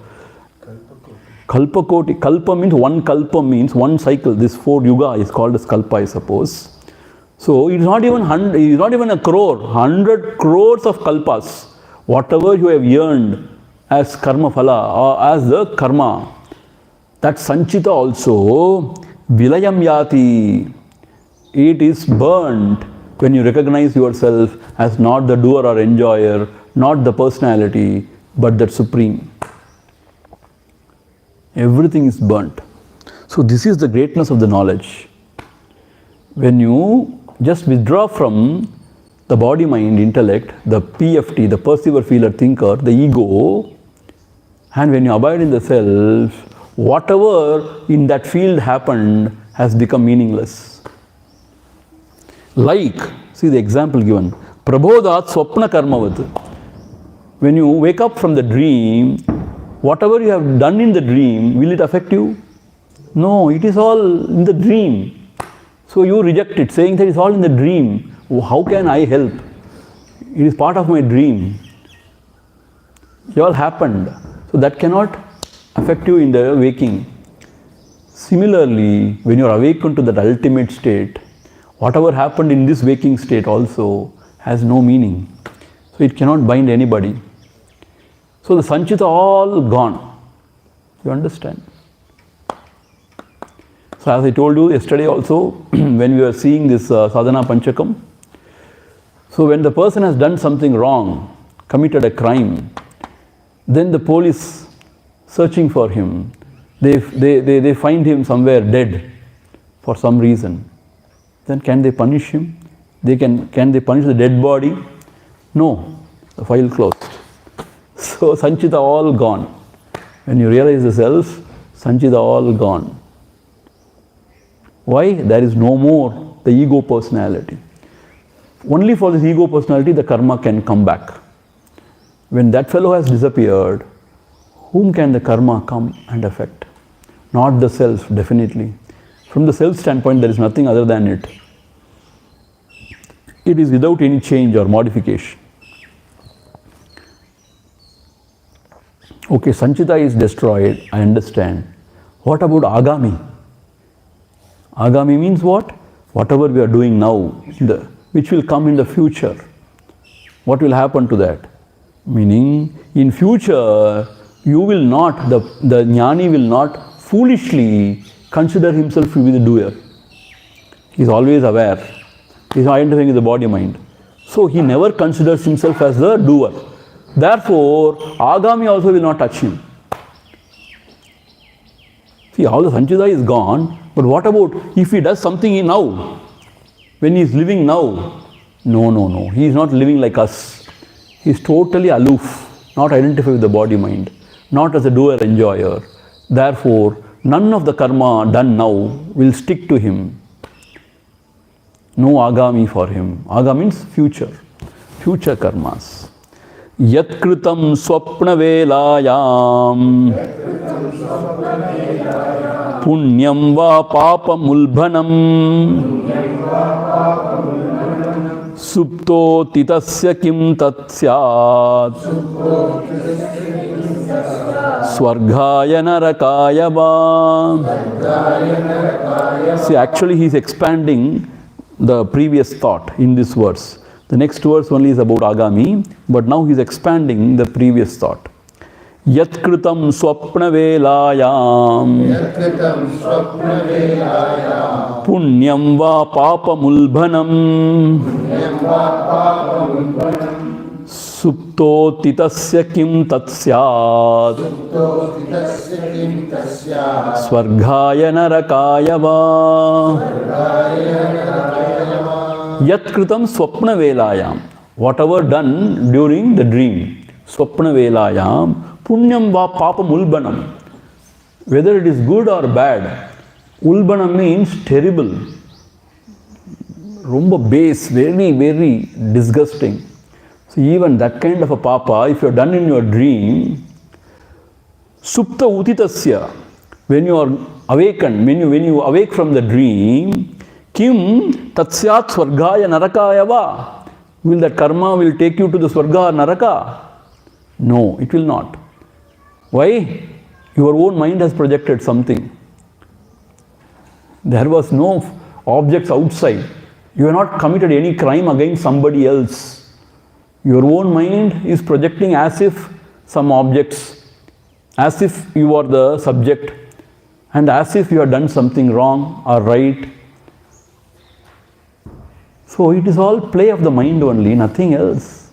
Kalpakoti. Kalpa means one kalpa means one cycle. This 4 yuga is called as kalpa, I suppose. So it is not even 100, it is not even a crore. 100 crores of kalpas. Whatever you have yearned as karma phala or as the karma, that sanchita also, vilayam yati, it is burnt when you recognize yourself as not the doer or enjoyer, not the personality, but that supreme. Everything is burnt. So this is the greatness of the knowledge. When you just withdraw from the body, mind, intellect, the PFT, the perceiver, feeler, thinker, the ego, and when you abide in the self, whatever in that field happened has become meaningless. Like, see the example given, prabodhat swapna karmavat. When you wake up from the dream, whatever you have done in the dream, will it affect you? No, it is all in the dream. So you reject it, saying that it's all in the dream. How can I help? It is part of my dream. It all happened. So that cannot affect you in the waking. Similarly, when you are awakened to that ultimate state, whatever happened in this waking state also has no meaning. So it cannot bind anybody. So the sanchita all gone. You understand? So as I told you yesterday also, when we were seeing this sadhana panchakam, so when the person has done something wrong, committed a crime, then the police searching for him, they find him somewhere dead for some reason. Then can they punish him? Can they punish the dead body? No. the file closed. So Sanchita all gone. When you realize the self, Sanchita all gone. Why? There is no more the ego personality. Only for this ego personality the karma can come back. When that fellow has disappeared, whom can the karma come and affect? Not the self, definitely. From the self standpoint, there is nothing other than it. It is without any change or modification. Okay, Sanchita is destroyed, I understand. What about Agami? Agami means what? Whatever we are doing now, which will come in the future. What will happen to that? Meaning, in future, you will not, the jnani will not foolishly consider himself to be the doer. He is always aware. He is not identifying with the body mind. So he never considers himself as the doer. Therefore, Agami also will not touch him. See, all the Sanchita is gone, but what about if he does something now? When he is living now? No. He is not living like us. He is totally aloof, not identified with the body mind, not as a doer enjoyer. Therefore, none of the karma done now will stick to him. No Agami for him. Agami means future karmas. Yat kritam swapna velayam punyam va papa mulbhanam supto titasya kim tatsyat swargaya narakaya va. See, actually he is expanding the previous thought in this verse. The next verse only is about Agami, but now he is expanding the previous thought. Yat kritam swapna velayam punyam va papa mulbhanam supto titasya kim tatsyat swargaya narakaya va. Yat kritam swapna velayam. Whatever done during the dream. Swapna velayam. Punyam va papa mulbanam. Whether it is good or bad. Ulbanam means terrible. Rumba base. Very, very disgusting. So even that kind of a papa, if you are done in your dream, supta utitasya. When you are awakened, when you awake from the dream, kim tatsyat swargaya narakaya va. Will that karma will take you to the swarga or naraka? No, it will not. Why? Your own mind has projected something. There was no objects outside. You have not committed any crime against somebody else. Your own mind is projecting as if some objects, as if you are the subject, and as if you have done something wrong or right. So it is all play of the mind only, nothing else.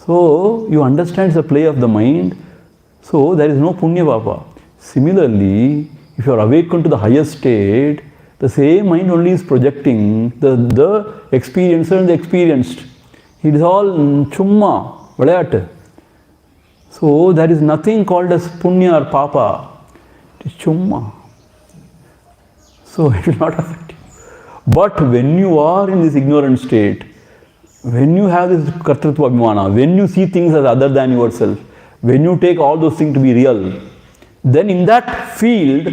So you understand it's a play of the mind. So there is no punya papa. Similarly, if you are awakened to the higher state, the same mind only is projecting the experiencer and the experienced. It is all chumma, valayat. So there is nothing called as punya or papa. It is chumma. So it will not affect you. But when you are in this ignorant state, when you have this kartritva abhimana, when you see things as other than yourself, when you take all those things to be real, then in that field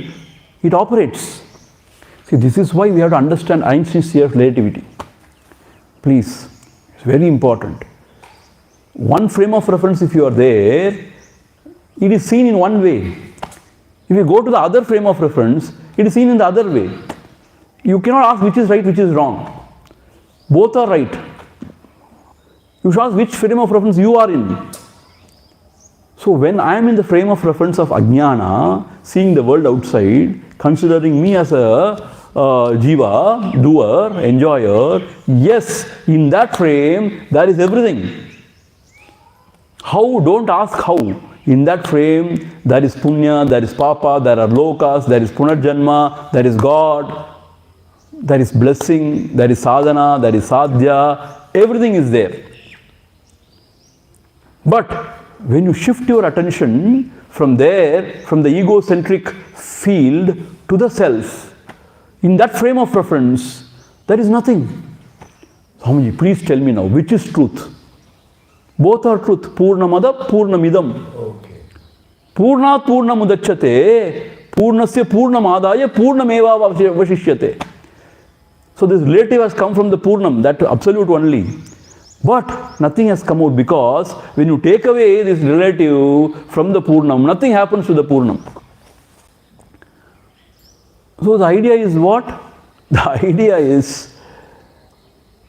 it operates. See, this is why we have to understand Einstein's theory of relativity. Please, it's very important. One frame of reference, if you are there, it is seen in one way. If you go to the other frame of reference, it is seen in the other way. You cannot ask which is right, which is wrong. Both are right. You should ask which frame of reference you are in. So when I am in the frame of reference of ajnana, seeing the world outside, considering me as a jiva, doer, enjoyer, yes, in that frame there is everything. How? Don't ask how. In that frame there is punya, there is papa, there are lokas, there is punarjanma, there is God, there is blessing, there is sadhana, there is sadhya, everything is there. But when you shift your attention from there, from the egocentric field to the self, in that frame of reference, there is nothing. Swamiji, please tell me now, which is truth? Both are truth. Purnamada, Purnamidam. Okay. Purnat Purnamudachyate, Purnasya Purnamadaya, Purnameva Vashishyate. So this relative has come from the Purnam, that absolute only. But nothing has come out, because when you take away this relative from the Purnam, nothing happens to the Purnam. So the idea is what? The idea is,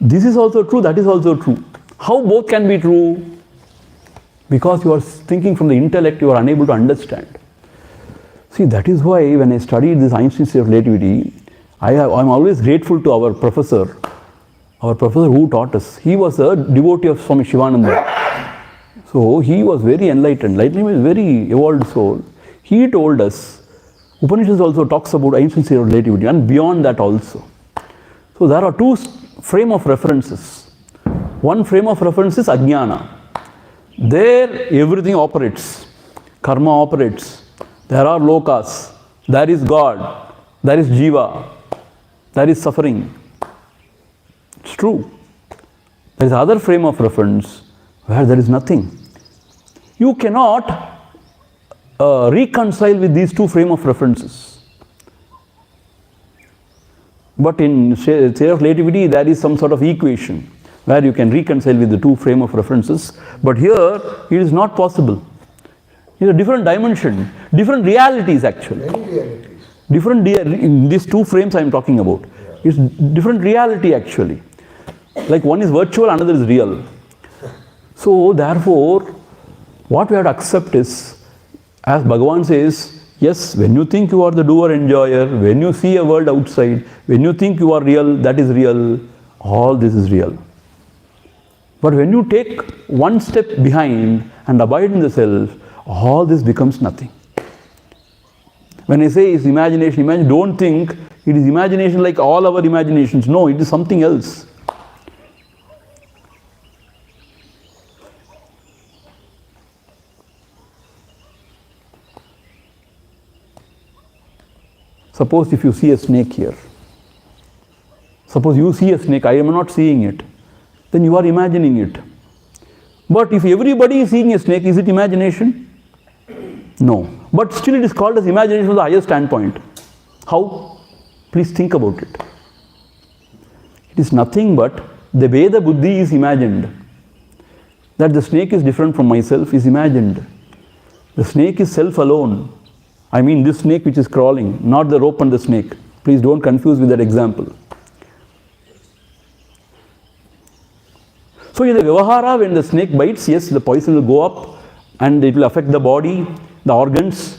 this is also true, that is also true. How both can be true? Because you are thinking from the intellect, you are unable to understand. See, that is why when I studied this Einstein's theory of relativity, I am always grateful to our professor who taught us. He was a devotee of Swami Shivananda. So he was very enlightened. Enlightened means very evolved soul. He told us, Upanishads also talks about Einstein's theory of relativity and beyond that also. So there are two frame of references. One frame of reference is Ajnana. There everything operates. Karma operates. There are lokas. There is God. There is Jiva. There is suffering. It's true. There is other frame of reference where there is nothing. You cannot reconcile with these two frame of references. But in theory of relativity, there is some sort of equation where you can reconcile with the two frame of references. But here, it is not possible. It's a different dimension, different realities actually. Many realities. Different, in these two frames I am talking about. It's different reality actually. Like one is virtual, another is real. So therefore, what we have to accept is, as Bhagavan says, yes, when you think you are the doer enjoyer, when you see a world outside, when you think you are real, that is real, all this is real. But when you take one step behind and abide in the self, all this becomes nothing. When I say it's imagination, don't think it is imagination like all our imaginations. No, it is something else. Suppose if you see a snake here. Suppose you see a snake, I am not seeing it. Then you are imagining it. But if everybody is seeing a snake, is it imagination? No. But still it is called as imagination from the higher standpoint. How? Please think about it. It is nothing but the way the buddhi is imagined. That the snake is different from myself is imagined. The snake is self alone. I mean this snake which is crawling, not the rope and the snake. Please don't confuse with that example. So in the Vyavahara, when the snake bites, yes, the poison will go up and it will affect the body, the organs.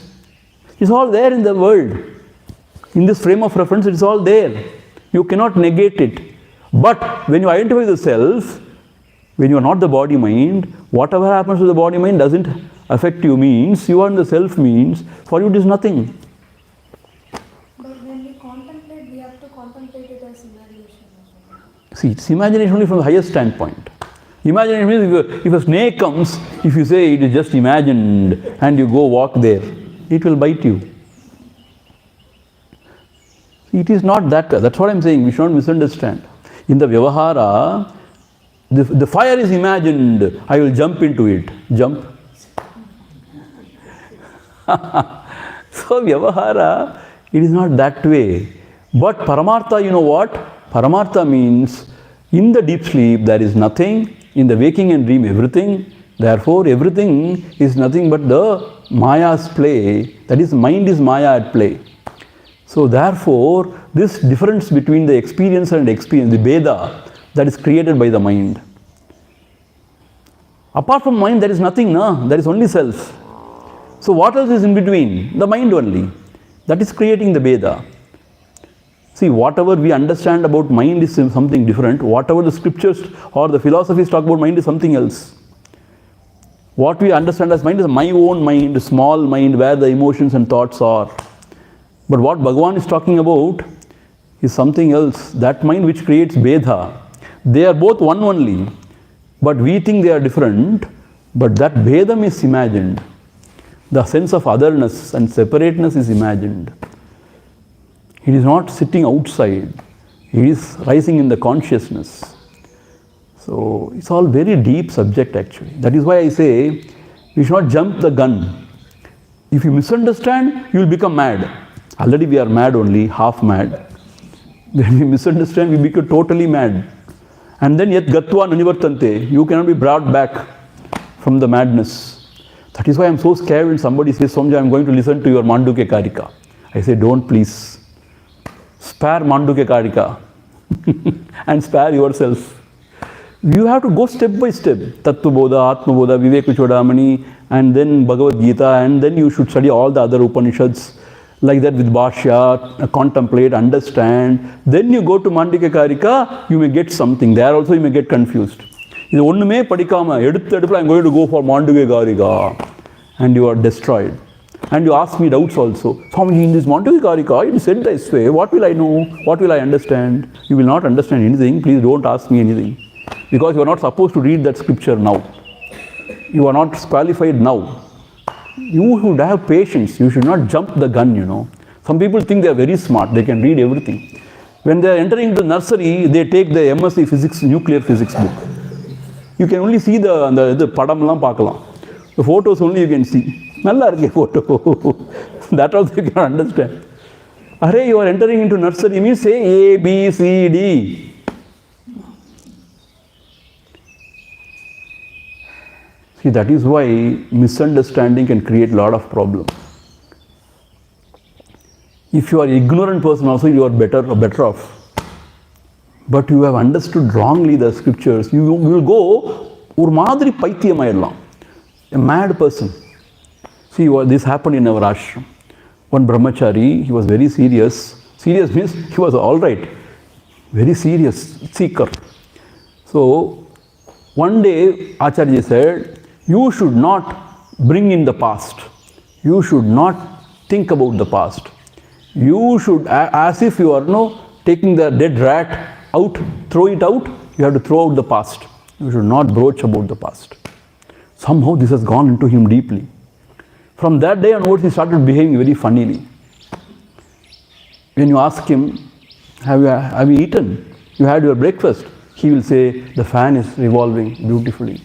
It's all there in the world. In this frame of reference, it's all there. You cannot negate it. But when you identify the self, when you are not the body mind, whatever happens to the body mind doesn't affect you, means you are in the self, means for you it is nothing. But when we contemplate, we have to contemplate it as imagination. See, it's imagination only from the highest standpoint. Imagination means if a snake comes, if you say it is just imagined and you go walk there, it will bite you. It is not that. That's what I am saying. We should not misunderstand. In the Vyavahara, the fire is imagined. I will jump into it. Jump. So Vyavahara, it is not that way. But Paramartha, you know what? Paramartha means in the deep sleep there is nothing. In the waking and dream, everything. Therefore, everything is nothing but the Maya's play. That is, mind is Maya at play. So, therefore, this difference between the experiencer and experience, the Veda, that is created by the mind. Apart from mind, there is nothing, no? There is only self. So, what else is in between? The mind only. That is creating the Veda. See, whatever we understand about mind is something different. Whatever the scriptures or the philosophies talk about mind is something else. What we understand as mind is my own mind, small mind, where the emotions and thoughts are. But what Bhagavan is talking about is something else. That mind which creates Vedha. They are both one only. But we think they are different. But that Bhedam is imagined. The sense of otherness and separateness is imagined. It is not sitting outside. It is rising in the consciousness. So it's all very deep subject actually. That is why I say we should not jump the gun. If you misunderstand, you will become mad. Already we are mad only, half mad. When we misunderstand, we become totally mad. And then yet gatva nanivartante, you cannot be brought back from the madness. That is why I am so scared when somebody says, Swamiji, I am going to listen to your Manduke Karika. I say, don't please. Spare Manduke Karika and spare yourself. You have to go step by step. Tattva Bodha, Atma Bodha, Vivekachudamani, and then Bhagavad Gita, and then you should study all the other Upanishads. Like that with Bhashya, contemplate, understand. Then you go to Manduke Karika, you may get something. There also you may get confused. I am going to go for Manduke Karika. And you are destroyed. And you ask me doubts also. Swamiji, in this Manduke Karika, it is said this way. What will I know? What will I understand? You will not understand anything. Please don't ask me anything. Because you are not supposed to read that scripture now. You are not qualified now. You should have patience. You should not jump the gun, you know. Some people think they are very smart. They can read everything. When they are entering the nursery, they take the MSc physics, nuclear physics book. You can only see the padamlam paakalam. The photos only you can see. Nalla irke photo. That also you can understand. Arey, you are entering into nursery means say A, B, C, D. See, that is why misunderstanding can create a lot of problems. If you are an ignorant person also, you are better off. But you have understood wrongly the scriptures, you will go ஒரு மாதிரி பைத்தியமாயிடலாம். A mad person. See, this happened in our ashram. One brahmachari, he was very serious. Serious means he was all right. Very serious seeker. So, one day Acharya said, you should not bring in the past. You should not think about the past. You should, as if you are taking the dead rat out, throw it out, you have to throw out the past. You should not broach about the past. Somehow this has gone into him deeply. From that day onwards, he started behaving very funnily. When you ask him, have you eaten? You had your breakfast? He will say, the fan is revolving beautifully.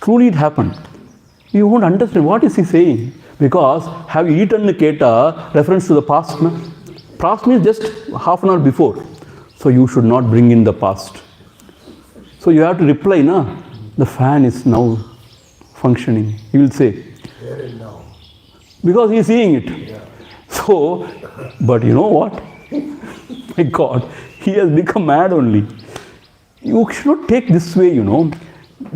Truly it happened. You won't understand what is he saying. Because have you eaten the keta reference to the past? Na? Past means just half an hour before. So you should not bring in the past. So you have to reply, na? The fan is now functioning. He will say. Here and now. Because he is seeing it. Yeah. So, but you know what? My God, he has become mad only. You should not take this way,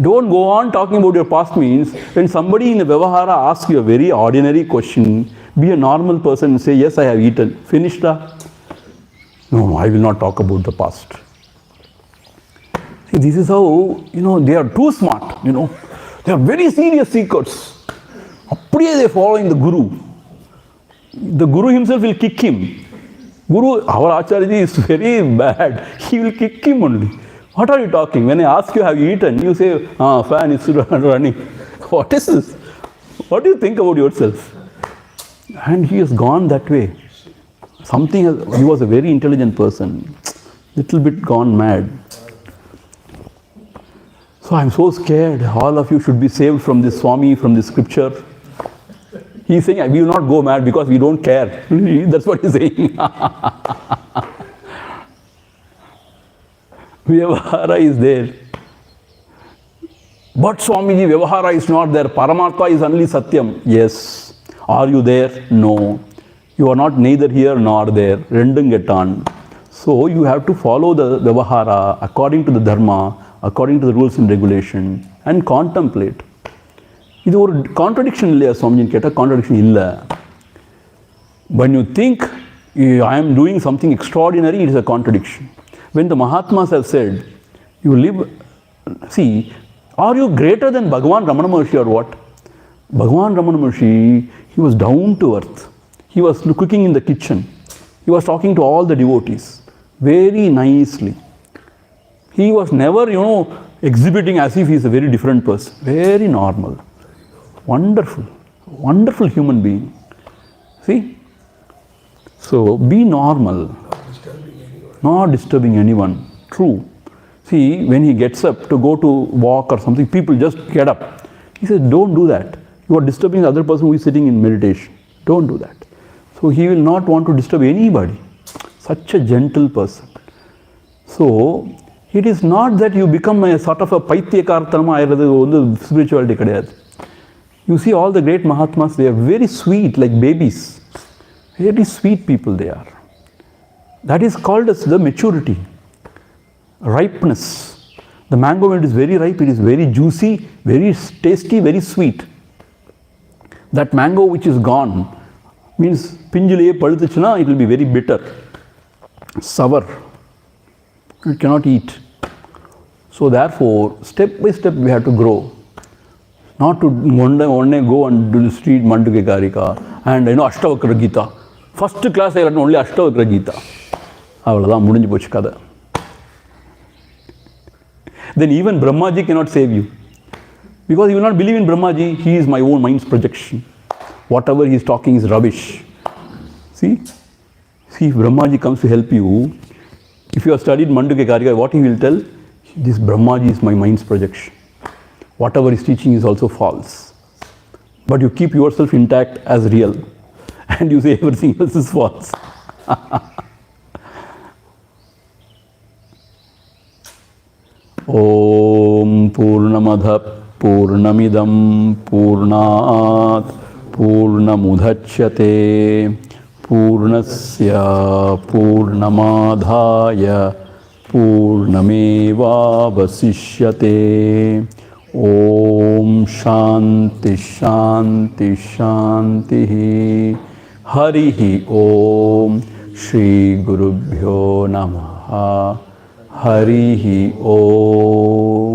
Don't go on talking about your past means when somebody in the Vyavahara asks you a very ordinary question, be a normal person and say, yes, I have eaten. Finished that? No, I will not talk about the past. See, this is how, they are too smart, They are very serious seekers. Apadiye they are following the Guru. The Guru himself will kick him. Guru, our Acharya is very bad. He will kick him only. What are you talking? When I ask you, have you eaten? You say, fan is running. What is this? What do you think about yourself? And he has gone that way. He was a very intelligent person. Little bit gone mad. So I'm so scared. All of you should be saved from this Swami, from this scripture. He's saying, we will not go mad because we don't care. That's what he's saying. Vyavahara is there. But Swamiji, Vyavahara is not there. Paramatma is only Satyam. Yes. Are you there? No. You are not neither here nor there. Rendum getan. So you have to follow the Vyavahara according to the Dharma, according to the rules and regulation, and contemplate. This is a contradiction, Swamiji. Contradiction illa. When you think I am doing something extraordinary, it is a contradiction. When the Mahatmas have said, you live, see, are you greater than Bhagavan Ramana Maharshi or what? Bhagavan Ramana Maharshi, he was down to earth. He was cooking in the kitchen. He was talking to all the devotees very nicely. He was never, exhibiting as if he is a very different person. Very normal. Wonderful. Wonderful human being. See? So, be normal. Not disturbing anyone. True. See, when he gets up to go to walk or something, people just get up. He says, don't do that. You are disturbing the other person who is sitting in meditation. Don't do that. So he will not want to disturb anybody. Such a gentle person. So, it is not that you become a sort of a paityakartama spirituality. You see all the great Mahatmas, they are very sweet, like babies. Very sweet people they are. That is called as the maturity. Ripeness. The mango when it is very ripe, it is very juicy, very tasty, very sweet. That mango which is gone means pinjulaye padutuchuna, it will be very bitter, sour. You cannot eat. So therefore, step by step we have to grow. Not to one day go and do the street Manduke Karika and Ashtavakra Gita. First class I learned only Ashtavakra Gita. Then even Brahmaji cannot save you. Because you will not believe in Brahmaji, he is my own mind's projection. Whatever he is talking is rubbish. See, if Brahmaji comes to help you, if you have studied Manduke Karika, what he will tell? This Brahmaji is my mind's projection. Whatever he is teaching is also false. But you keep yourself intact as real. And you say everything else is false. Om Purnamadha Purnamidam Purnat Purnamudachyate Purnasya Purnamadhaya Purnameva Vasishyate. Om Shanti Shanti Shanti. Harihi Om Shri Gurubhyo Namaha. Harihi Om.